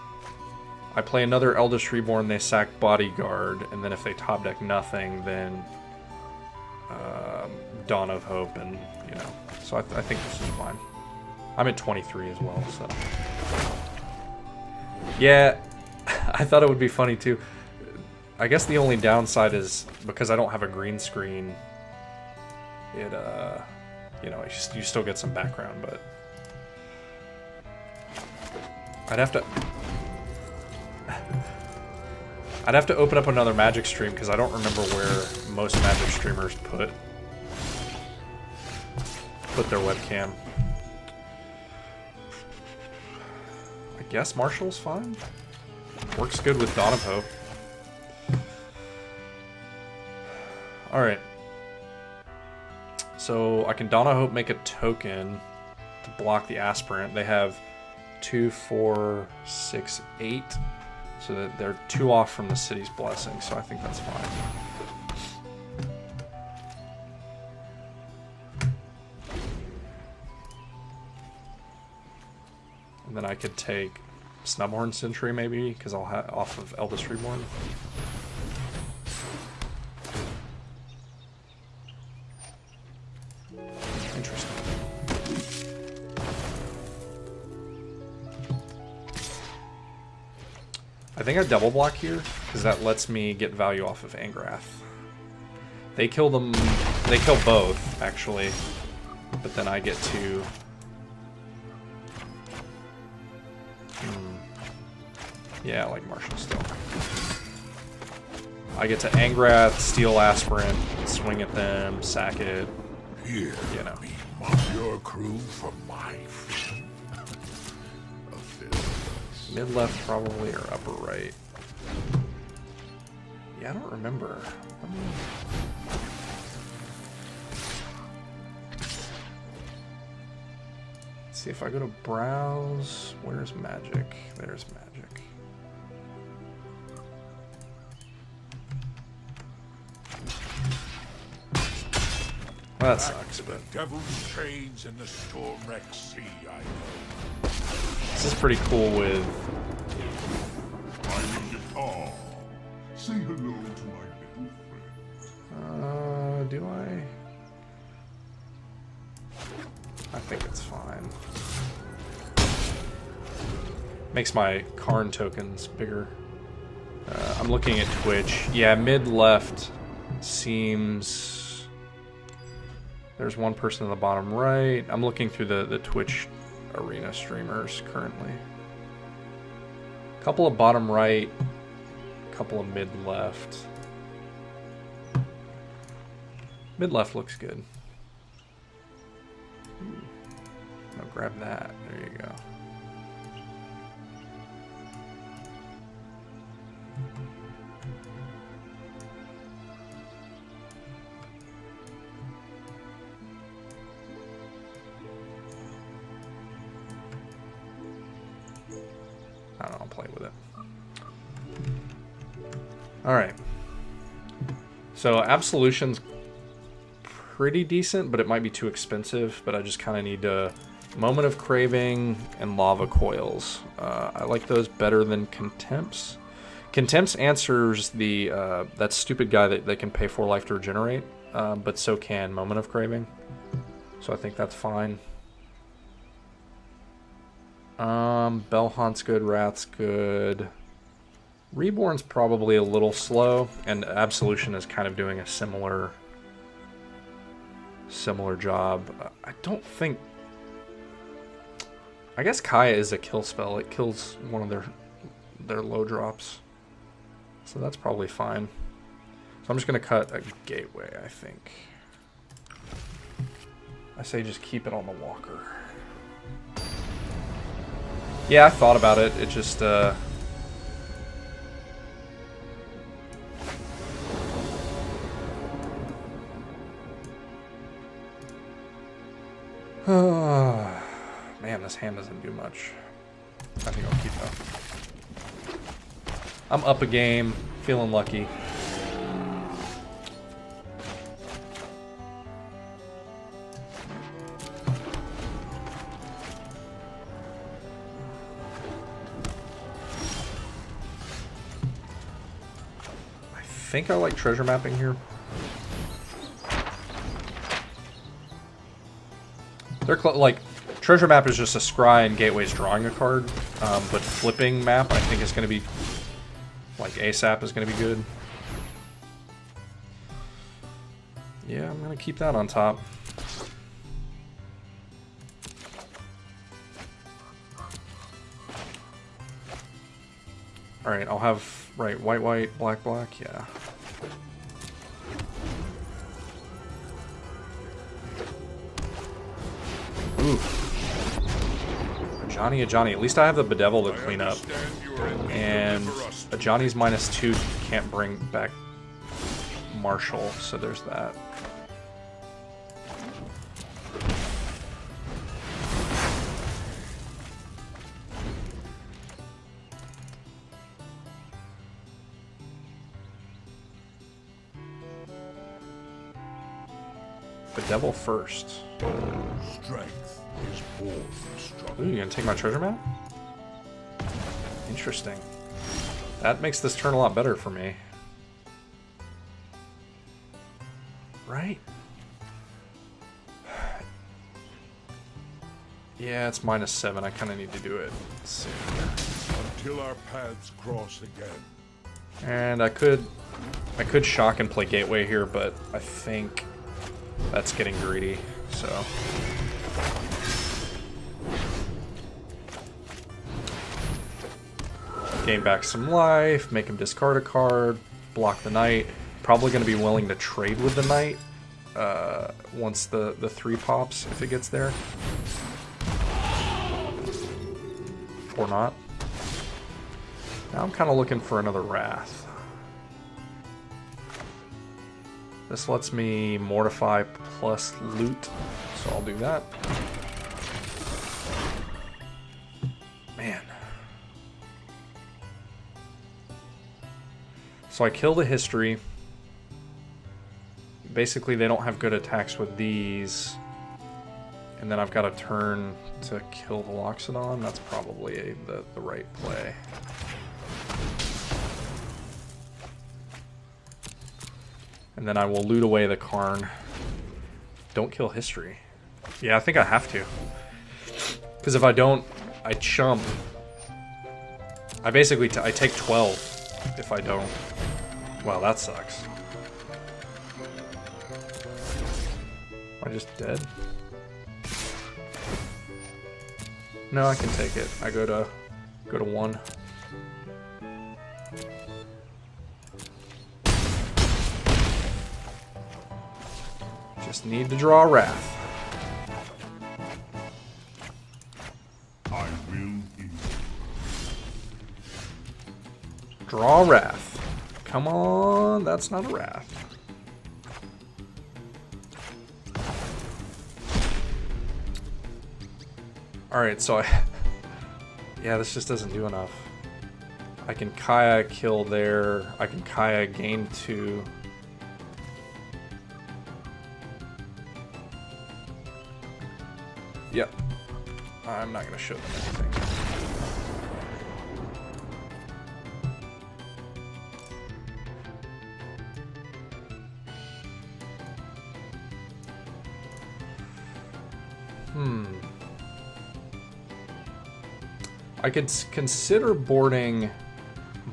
I play another Eldest Reborn, they sack Bodyguard, and then if they top deck nothing, then Dawn of Hope, and you know. So I think this is fine. I'm at 23 as well, so. Yeah, I thought it would be funny too. I guess the only downside is because I don't have a green screen, it, you know, you still get some background, but I'd have to open up another Magic stream because I don't remember where most Magic streamers put their webcam. I guess Marshall's fine. Works good with Dawn of Hope. Alright. So I can Dawn of Hope make a token to block the Aspirant. They have 2, 4, 6, 8. So that they're 2 off from the City's Blessing, so I think that's fine. And then I could take Snubhorn Sentry maybe, because I'll have off of Eldest Reborn. Interesting. I think I double block here, because that lets me get value off of Angrath. They kill them, they kill both, actually. But then I get to... Yeah, I like Martial still. I get to Angrath, steal Aspirant, swing at them, sack it. Here, You know. be mock your crew for my vision of this. Mid left probably or upper right. Yeah, I don't remember. Let me... Let's see if I go to browse. Where's magic? There's magic. Well, that sucks, but Devil's chains in the storm-wrecked sea, I know. this is pretty cool with... I'm guitar. Say hello to my little friend. Do I? I think it's fine. Makes my Karn tokens bigger. I'm looking at Twitch. Yeah, mid-left seems... There's one person in the bottom right. I'm looking through the Twitch arena streamers currently. Couple of bottom right, couple of mid-left. Mid-left looks good. I'll grab that. There you go. I don't know, I'll play with it. Alright. So Absolution's pretty decent, but it might be too expensive, but I just kind of need to... Moment of Craving and Lava Coils. I like those better than Contempts. Contempts answers the that stupid guy that they can pay 4 life to regenerate, but so can Moment of Craving. So I think that's fine. Bellhaunt's good, Wrath's good. Reborn's probably a little slow, and Absolution is kind of doing a similar job. I don't think... I guess Kaya is a kill spell. It kills one of their low drops. So that's probably fine. So I'm just going to cut a Gateway, I think. I say just keep it on the walker. Yeah, I thought about it. It just... Man, this hand doesn't do much. I think I'll keep up. I'm up a game, feeling lucky. I think I like treasure mapping here. They're like... Treasure map is just a scry and Gateway's drawing a card, but flipping map I think is going to be, like ASAP is going to be good. Yeah, I'm going to keep that on top. Alright, I'll have, right, white, white, black, black, yeah. Ooh. Johnny, at least I have the Bedevil to clean up. And a Johnny's -2 can't bring back Marshall, so there's that. Bedevil first. Strength is born from struggle. Ooh, you gonna take my treasure map? Interesting. That makes this turn a lot better for me. Right? Yeah, it's -7. I kind of need to do it soon. Until our paths cross again. And I could shock and play Gateway here, but I think that's getting greedy, so... Gain back some life, make him discard a card, block the knight. Probably going to be willing to trade with the knight once the 3 pops, if it gets there. Or not. Now I'm kind of looking for another Wrath. This lets me Mortify plus loot, so I'll do that. Man. So I kill the history. Basically, they don't have good attacks with these. And then I've got a turn to kill the Loxodon. That's probably the right play. And then I will loot away the Karn. Don't kill history. Yeah, I think I have to. Because if I don't, I chump. I basically I take 12 if I don't. Wow, that sucks. Am I just dead? No, I can take it. I go to 1. Just need to draw a Wrath. I will heal. Draw a Wrath. Come on, that's not a Wrath. Alright, so yeah, this just doesn't do enough. I can Kaya kill there. I can Kaya gain 2. Yep. I'm not going to show them anything. I could consider boarding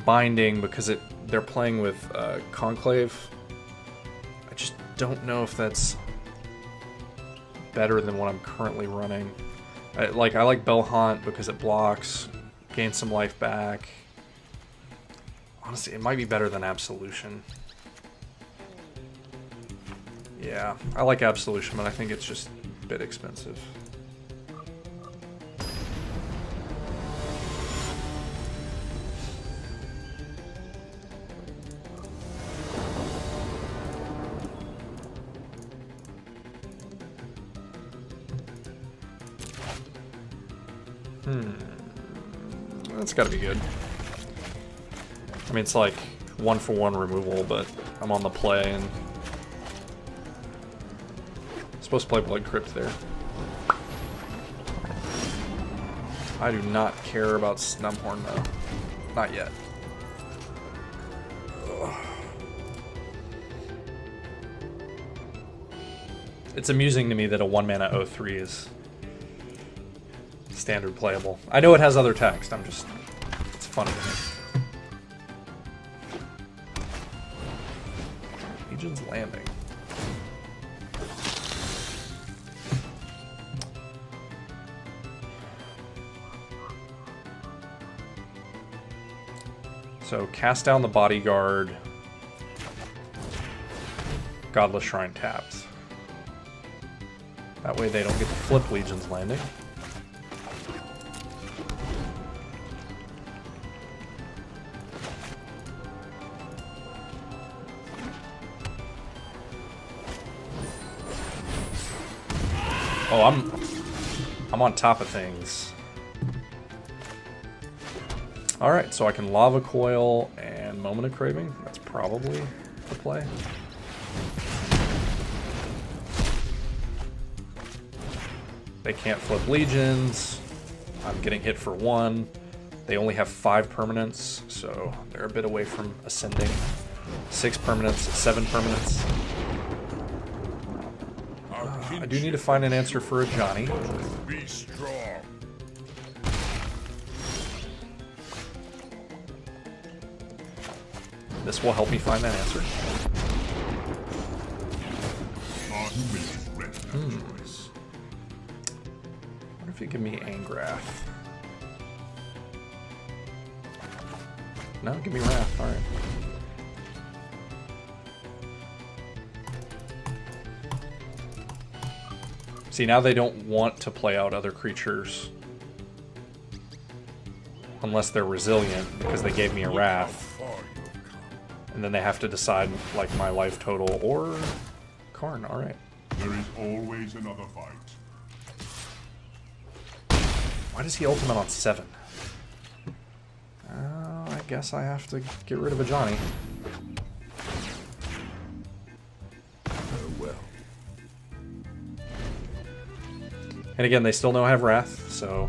Binding because they're playing with Conclave. I just don't know if that's better than what I'm currently running. I like Bell Haunt because it blocks, gains some life back. Honestly, it might be better than Absolution. Yeah, I like Absolution, but I think it's just a bit expensive. That's gotta be good. I mean, it's like 1-for-1 removal, but I'm on the play and I'm supposed to play Blood Crypt there. I do not care about Snubhorn though. Not yet. Ugh. It's amusing to me that a 1-mana 0/3 is standard playable. I know it has other text, it's funny to me. Legion's Landing. So cast down the Bodyguard. Godless Shrine tapped. That way they don't get to flip Legion's Landing. Oh, I'm on top of things. Alright, so I can Lava Coil and Moment of Craving. That's probably the play. They can't flip Legions. I'm getting hit for 1. They only have 5 permanents, so they're a bit away from ascending. 6 permanents, 7 permanents. I do need to find an answer for a Johnny. Be strong. This will help me find that answer. What if you give me Angrath? No, give me Wrath. All right. See, now they don't want to play out other creatures unless they're resilient because they gave me a Wrath. And then they have to decide, like, my life total or Karn. All right. There is always another fight. Why does he ultimate on 7? I guess I have to get rid of a Johnny. Well. And again, they still don't have Wrath, so...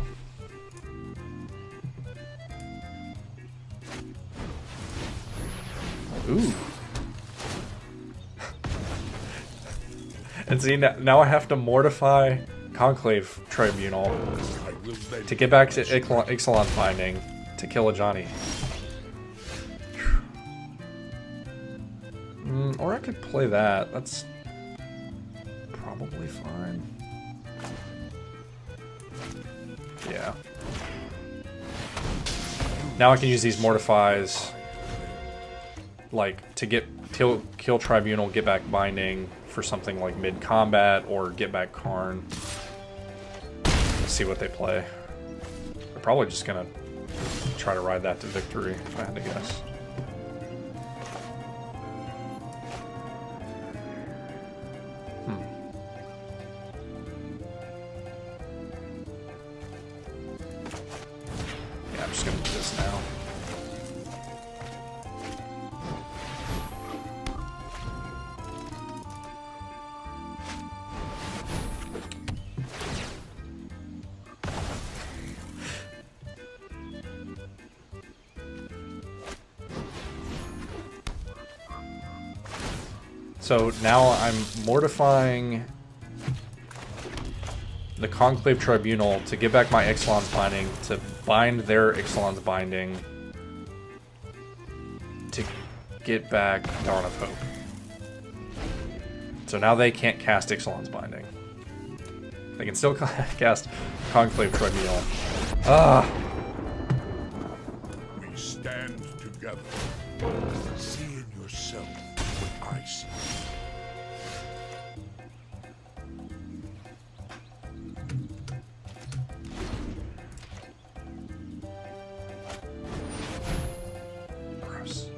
Ooh. And see, now I have to mortify Conclave Tribunal to get back to Ixalan's Binding to kill a Johnny. Or I could play that. That's probably fine. Yeah. Now I can use these mortifies, like, to get kill Tribunal, get back Binding for something like mid-combat, or get back Karn. Let's see what they play. They're probably just gonna try to ride that to victory, if I had to guess. Yeah, I'm just gonna do this now. So now I'm mortifying the Conclave Tribunal to get back my Ixalan's Binding, to bind their Ixalan's Binding, to get back Dawn of Hope. So now they can't cast Ixalan's Binding. They can still cast Conclave Tribunal. Ah! We stand together. See in yourself what I see. Gross.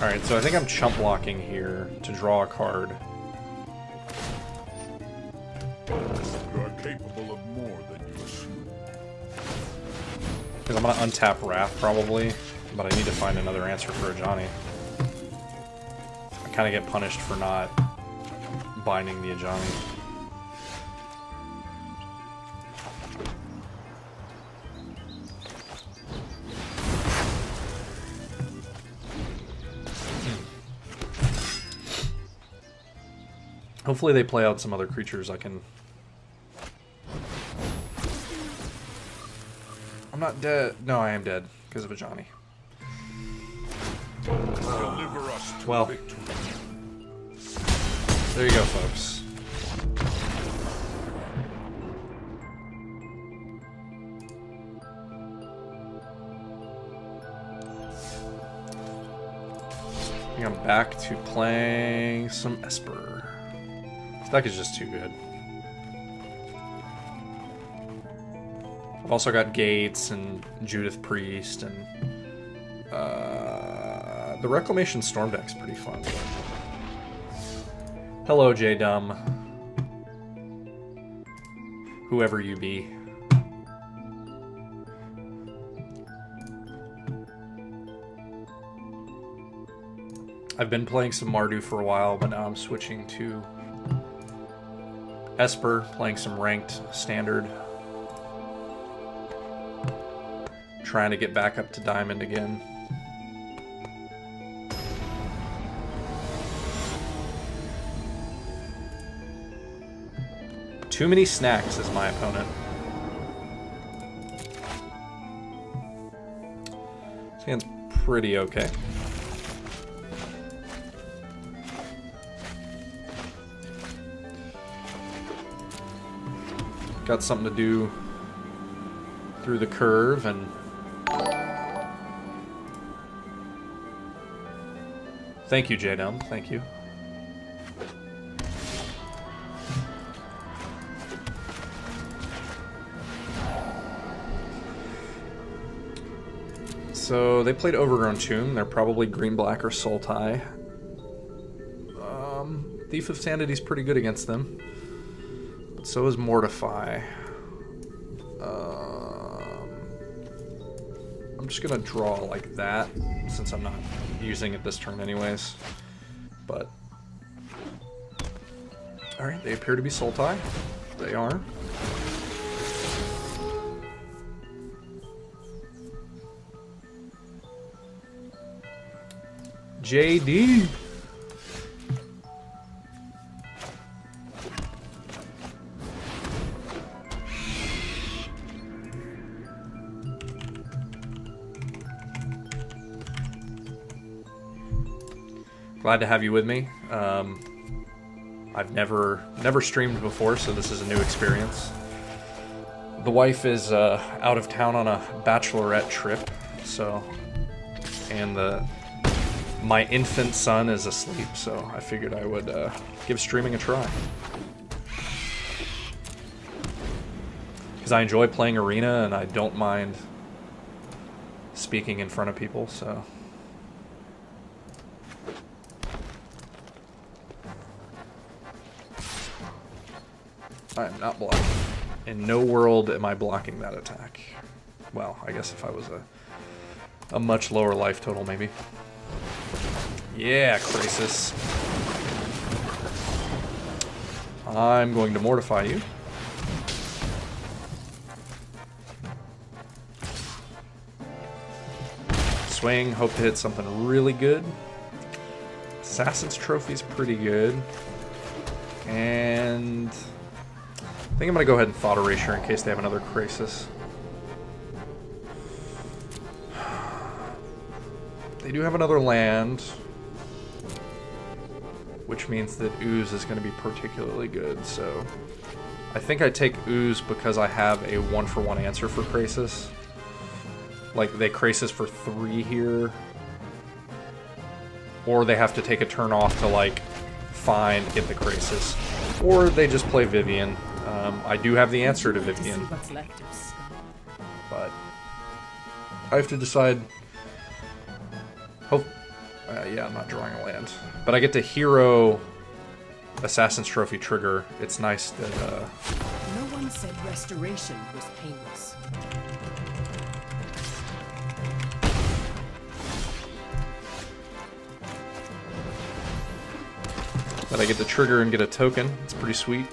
Alright, so I think I'm chump blocking here to draw a card. You are capable of more than you assume. Because I'm going to untap Wrath, probably. But I need to find another answer for a Johnny. I kind of get punished for not binding the Ajani. Hopefully they play out some other creatures I can... I'm not dead. No, I am dead because of a Johnny. Deliver us to Well, victory. there you go, folks. I think I'm back to playing some Esper. This deck is just too good. I've also got Gates and Judith Priest, and the Reclamation Storm deck's pretty fun. Hello, J-Dum. Whoever you be. I've been playing some Mardu for a while, but now I'm switching to Esper, playing some ranked standard. Trying to get back up to Diamond again. Too many snacks is my opponent. This hand's pretty okay. Got something to do through the curve, and Thank you, J-Dum. Thank you. So they played Overgrown Tomb. They're probably green-black or Sultai. Thief of Sanity's pretty good against them. But so is Mortify. I'm just gonna draw like that, since I'm not using it this turn anyways. But alright, they appear to be Sultai. They are. JD. Glad to have you with me. I've never streamed before, so this is a new experience. The wife is out of town on a bachelorette trip, so, and my infant son is asleep, so I figured I would give streaming a try. Because I enjoy playing Arena, and I don't mind speaking in front of people, so. I am not blocking. In no world am I blocking that attack. Well, I guess if I was a much lower life total, maybe. Yeah, Crisis. I'm going to mortify you. Swing, hope to hit something really good. Assassin's Trophy's pretty good. And I think I'm going to go ahead and Thought Erasure in case they have another Crisis. They do have another land, which means that Ooze is going to be particularly good, so I think I take Ooze because I have a 1-for-1 answer for Crisis. Like, they Crisis for 3 here, or they have to take a turn off to, like, find, get the Crisis, or they just play Vivian. I do have the answer to Vivian, but I have to decide. Oh, yeah, I'm not drawing a land, but I get to hero Assassin's Trophy trigger. It's nice that No one said restoration was painless. that I get to trigger and get a token. It's pretty sweet.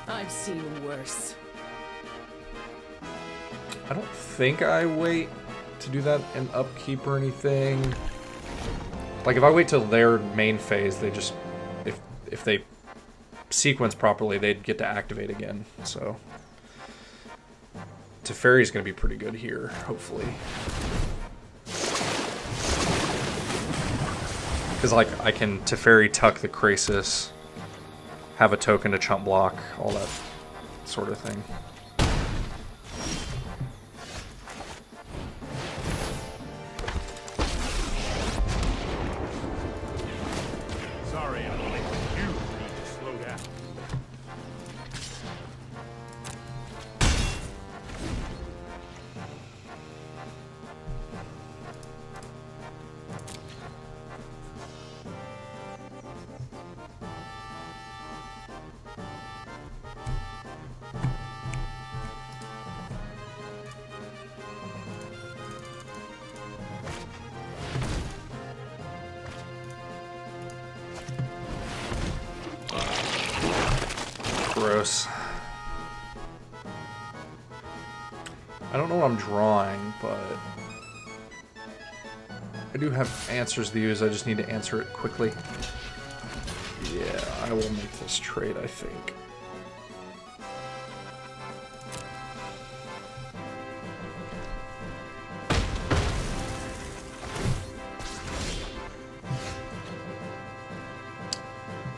I've seen worse. I don't think I wait to do that in upkeep or anything. Like, if I wait till their main phase, they just, if they sequence properly, they'd get to activate again. So Teferi's going to be pretty good here, hopefully. Because, like, I can Teferi tuck the Crisis, have a token to chump block, all that sort of thing. Sorry, I'm late. You need to slow down. Gross. I don't know what I'm drawing, but I do have answers to use. I just need to answer it quickly. Yeah, I will make this trade, I think.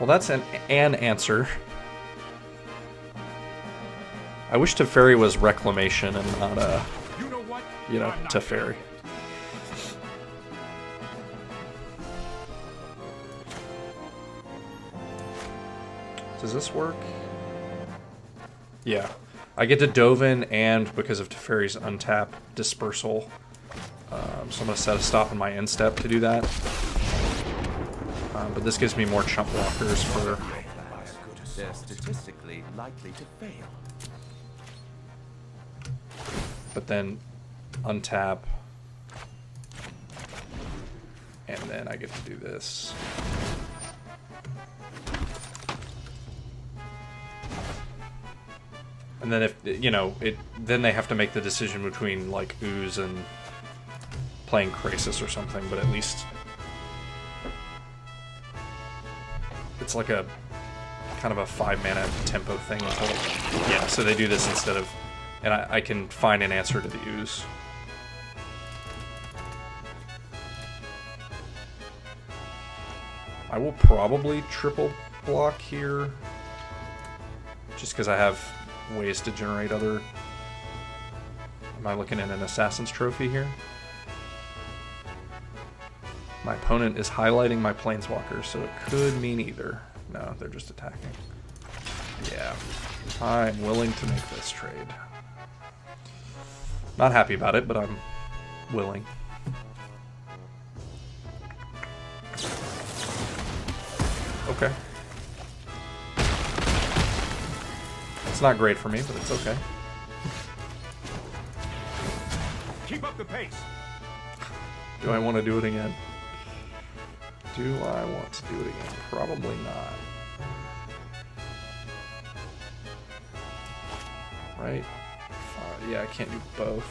Well, that's an answer. I wish Teferi was Reclamation and not, You know what? you know, I'm not Teferi. done. Does this work? Yeah. I get to Dovin, and because of Teferi's untap dispersal, so I'm going to set a stop in my end step to do that. But this gives me more chump blockers for... They're statistically likely to fail. But then untap. And then I get to do this. And then if, you know, then they have to make the decision between, like, Ooze and playing Krasis or something, but at least it's like a kind of a 5-mana tempo thing until, yeah, so they do this instead of, and I can find an answer to the Ooze. I will probably triple block here, just because I have ways to generate other... Am I looking at an Assassin's Trophy here? My opponent is highlighting my Planeswalkers, so it could mean either. No, they're just attacking. Yeah, I'm willing to make this trade. Not happy about it, but I'm willing. Okay. It's not great for me, but it's okay. Keep up the pace. Do I want to do it again? Do I want to do it again? Probably not. Right? Yeah, I can't do both.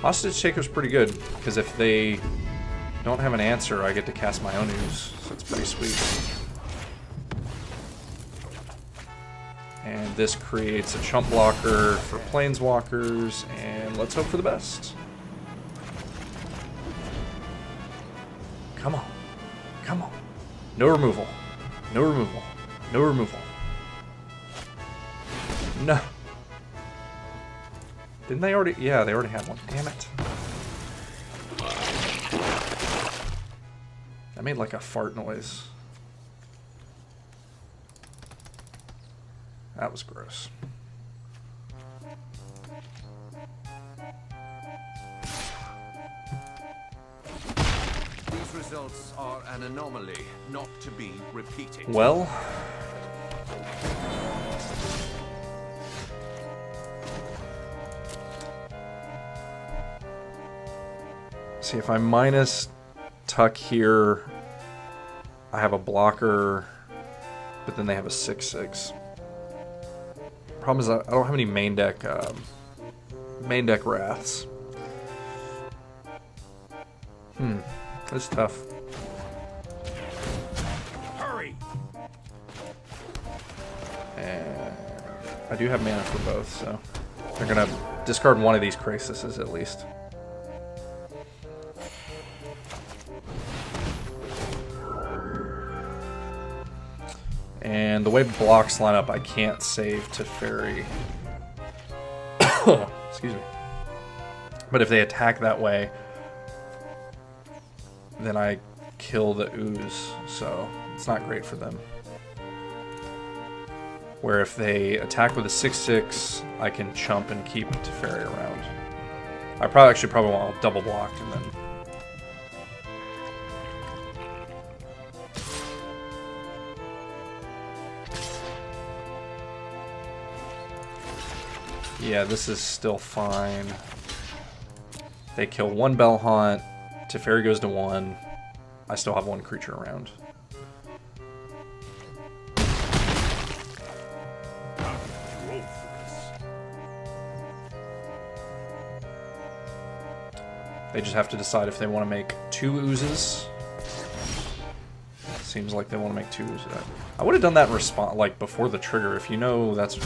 Hostage Taker's pretty good, because if they don't have an answer, I get to cast my own Ooze, so it's pretty sweet. And this creates a chump blocker for Planeswalkers, and let's hope for the best. Come on. Come on. No removal. No removal. No removal. No. Didn't they already? Yeah, they already had one. Damn it. I made like a fart noise. That was gross. These results are an anomaly, not to be repeated. Well, see, if I minus Tuck here, I have a blocker, but then they have a 6/6. Problem is I don't have any main deck wraths. That's tough. Hurry. And I do have mana for both, so they're gonna discard one of these Krasises at least. And the way blocks line up, I can't save Teferi. Excuse me. But if they attack that way, then I kill the Ooze, so it's not great for them. Where if they attack with a 6/6, I can chump and keep Teferi around. I probably want double blocked and then... Yeah, this is still fine. They kill one Bell Haunt, Teferi goes to 1. I still have 1 creature around. They just have to decide if they want to make 2 Oozes. Seems like they want to make 2 Oozes. I would have done that in response, like before the trigger, if you know that's...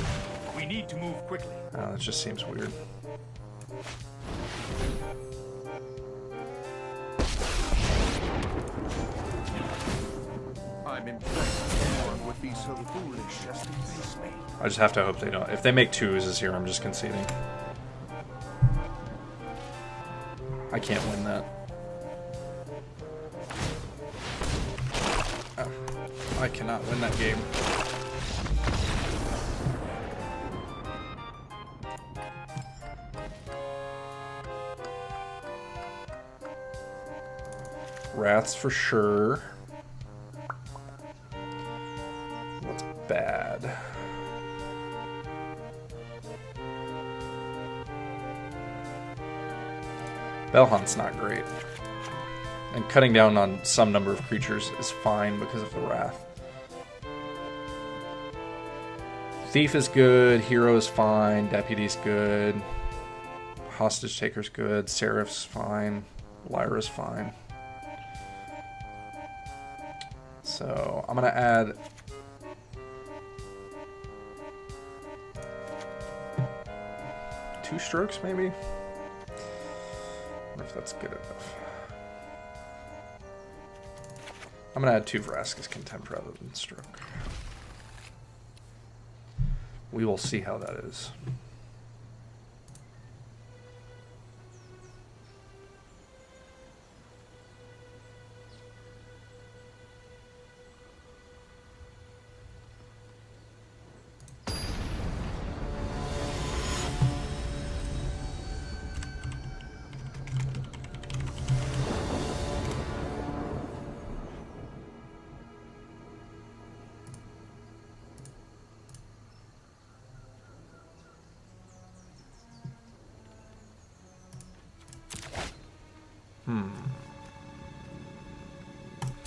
We need to move quickly. That just seems weird. I'm impressed anyone would be so foolish as to face me. I just have to hope they don't. If they make 2 Oozes here, I'm just conceding. I can't win that. Oh, I cannot win that game. Wraths for sure. What's bad? Bellhunt's not great. And cutting down on some number of creatures is fine because of the Wrath. Thief is good, Hero is fine, Deputy's good, Hostage Taker's good, Seraph's fine, Lyra's fine. So I'm gonna add two strokes maybe? I wonder if that's good enough. I'm gonna add two Vraska's Contempt rather than stroke. We will see how that is.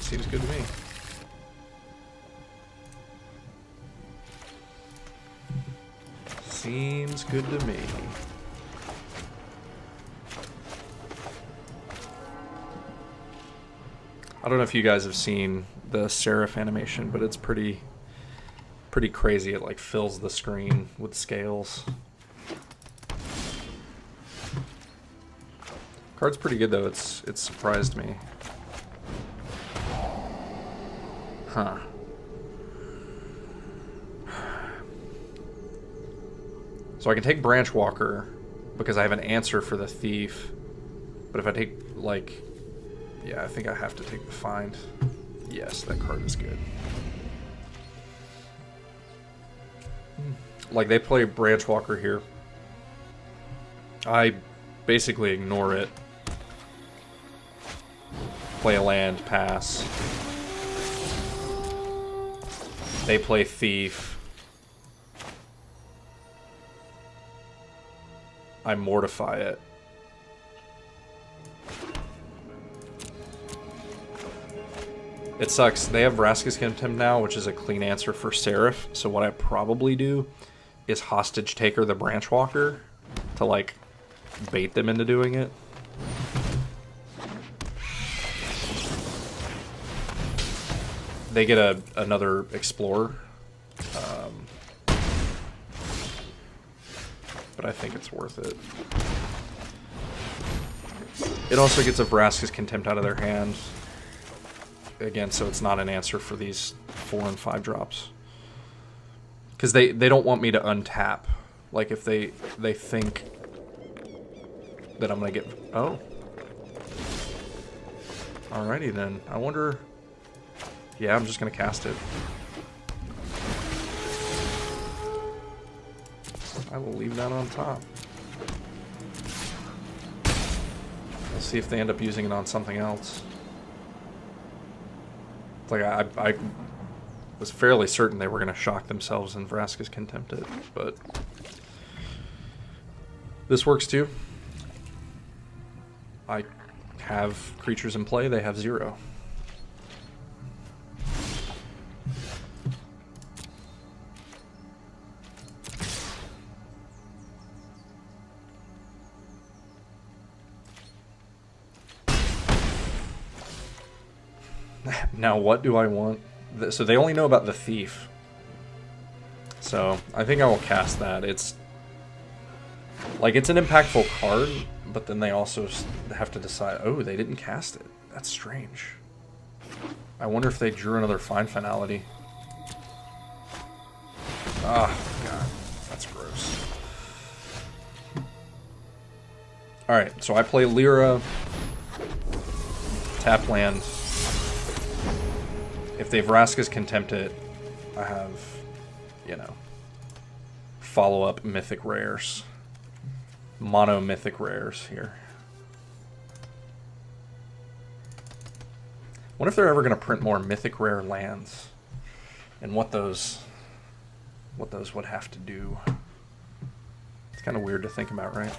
Seems good to me. Seems good to me. I don't know if you guys have seen the Seraph animation, but it's pretty crazy. It like fills the screen with scales. Card's pretty good though. It's surprised me. Huh. So I can take Branch Walker because I have an answer for the Thief. But if I take, like... Yeah, I think I have to take the Find. Yes, that card is good. Like, they play Branch Walker here. I basically ignore it. Play a land, pass. They play Thief. I mortify it. It sucks. They have Vraska's Contempt now, which is a clean answer for Seraph. So what I probably do is Hostage Taker the Branch Walker to, like, bait them into doing it. They get another Explorer. But I think it's worth it. It also gets a Vraska's Contempt out of their hand. Again, so it's not an answer for these 4 and 5 drops. Because they don't want me to untap. Like, if they think that I'm going to get... Oh. Alrighty then. I wonder... Yeah, I'm just going to cast it. I will leave that on top. We'll see if they end up using it on something else. Like, I was fairly certain they were going to shock themselves and Vraska's Contempt it, but... This works too. I have creatures in play, they have 0. Now, what do I want? So they only know about the Thief. So I think I will cast that. It's like, it's an impactful card, but then they also have to decide, oh, they didn't cast it. That's strange. I wonder if they drew another Find Finality. Oh, God. That's gross. Alright, so I play Lyra, tap land. If they Vraska's Contempt it, I have, you know, follow-up mythic rares. Mono mythic rares here. Wonder if they're ever going to print more mythic rare lands, and what those would have to do. It's kind of weird to think about, right?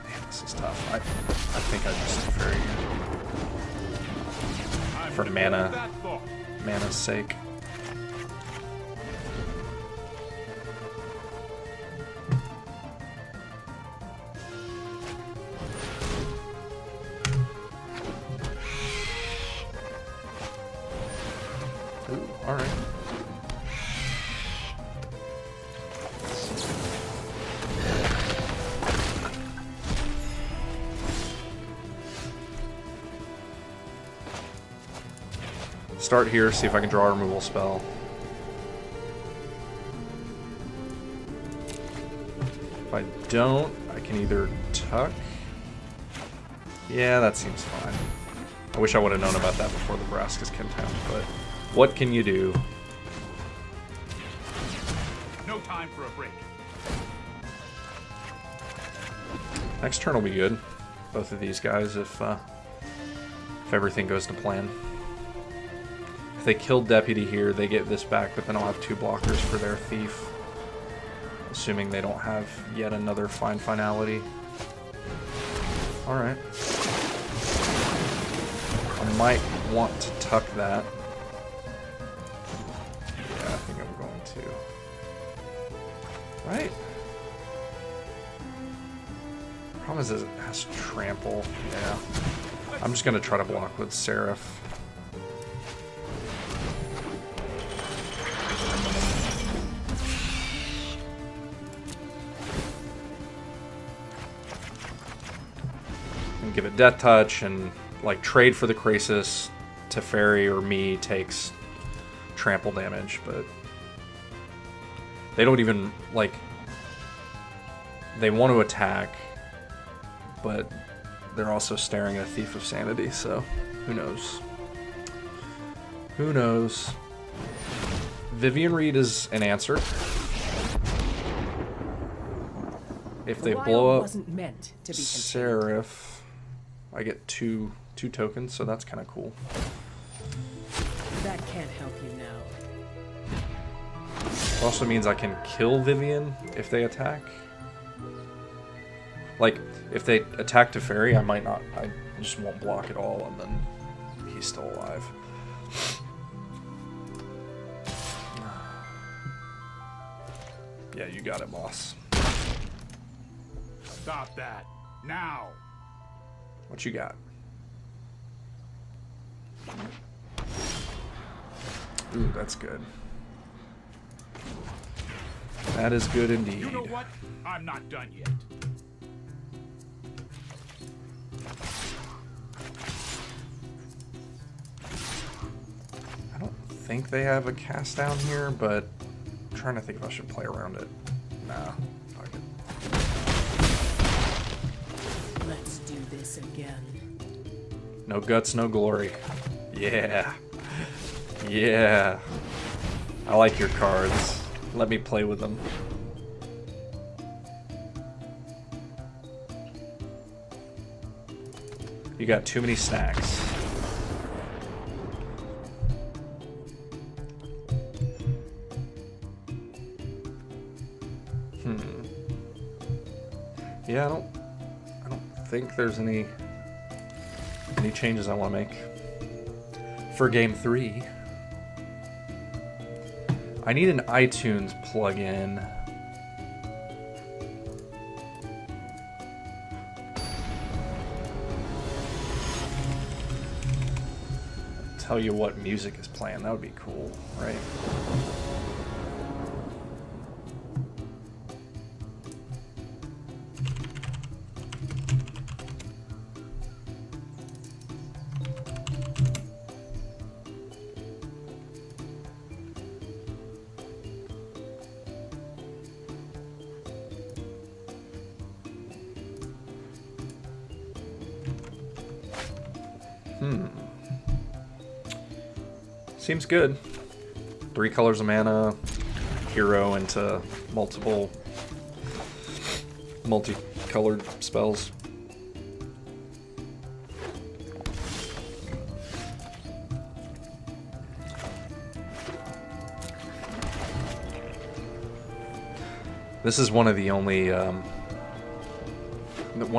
Man, this is tough. I think I just very for mana's sake. Ooh, all right. Start here, see if I can draw a removal spell. If I don't, I can either tuck. Yeah, that seems fine. I wish I would have known about that before the Vraska's Contempt, but what can you do? No time for a break. Next turn will be good. Both of these guys, if everything goes to plan. If they kill Deputy here, they get this back, but then I'll have 2 blockers for their Thief. Assuming they don't have yet another finality. Alright. I might want to tuck that. Yeah, I think I'm going to. Right? Problem is it has trample. Yeah. I'm just going to try to block with Seraph. And give it Death Touch and like trade for the Krasis. Teferi or me takes trample damage, but they don't even like, they want to attack, but they're also staring at a Thief of Sanity, so who knows? Who knows? Vivian Reed is an answer. If they blow up wasn't meant to be Seraph, I get two tokens, so that's kind of cool. That can't help you now. It also means I can kill Vivian if they attack. Like, if they attack Teferi, I might not. I just won't block at all, and then he's still alive. Yeah, you got it, boss. Stop that. Now. What you got? Ooh, that's good. That is good indeed. You know what? I'm not done yet. I don't think they have a cast down here, but I'm trying to think if I should play around it. Nah, fuck it. Let's do this again. No guts, no glory. Yeah. Yeah. I like your cards. Let me play with them. You got too many snacks. Yeah, I don't think there's any changes I want to make for game 3. I need an iTunes plugin. Tell you what music is playing. That would be cool, right? Seems good. 3 colors of mana, hero into multicolored spells. This is one of the only, one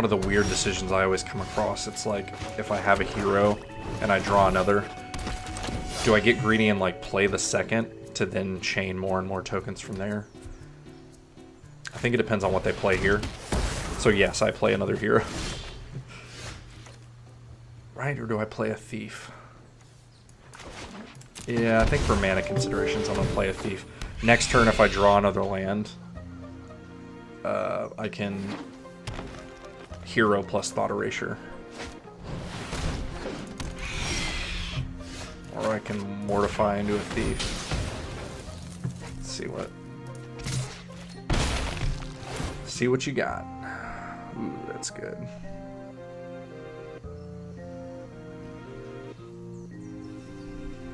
of the weird decisions I always come across. It's like, if I have a hero and I draw another, do I get greedy and like play the second to then chain more and more tokens from there? I think it depends on what they play here. So yes, I play another hero. Right, or do I play a thief? Yeah, I think for mana considerations, I'm gonna play a thief. Next turn, if I draw another land, I can hero plus thought erasure. Or I can mortify into a thief. Let's see what you got. Ooh, that's good.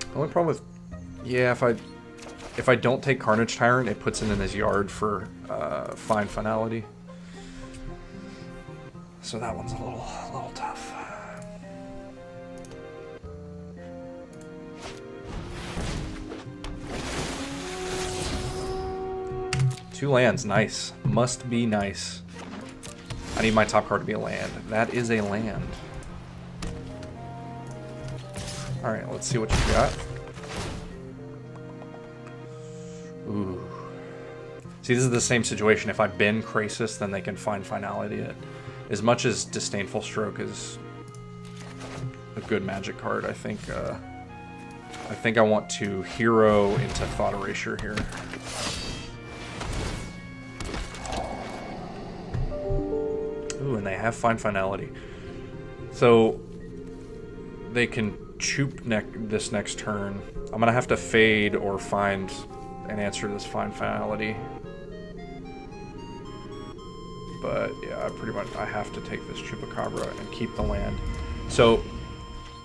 The only problem with, yeah, if I don't take Carnage Tyrant, it puts it in his yard for Fine Finality. So that one's a little tough. Two lands, nice. Must be nice. I need my top card to be a land. That is a land. Alright, let's see what you got. Ooh. See, this is the same situation. If I bin Krasis, then they can find finality in it. As much as Disdainful Stroke is a good magic card, I think I want to hero into Thought Erasure here. Ooh, and they have Find Finality. So they can choop this next turn. I'm gonna have to fade or find an answer to this Find Finality. But yeah, I have to take this Chupacabra and keep the land. So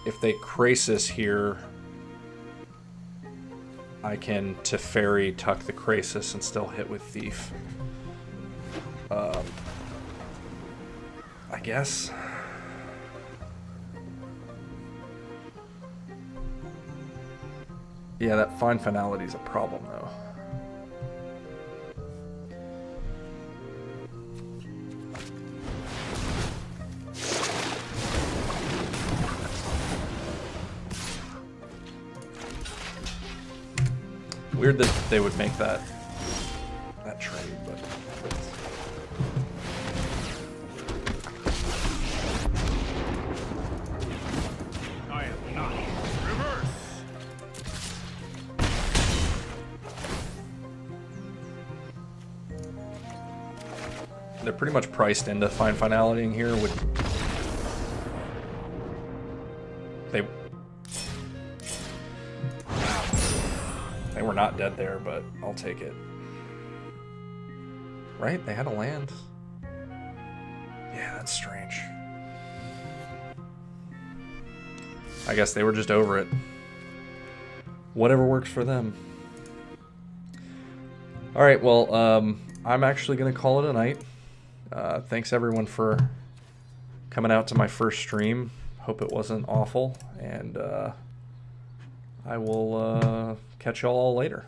if they Krasis here, I can Teferi tuck the Krasis and still hit with Thief. I guess. Yeah, that Find Finality is a problem though. Weird that they would make that trade, but I am not. Reverse. they're pretty much priced into Find Finality in here. They were not dead there, but I'll take it. Right? They had a land. Yeah, that's strange. I guess they were just over it. Whatever works for them. Alright, well, I'm actually going to call it a night. Thanks everyone for coming out to my first stream. Hope it wasn't awful, and I will catch y'all all later.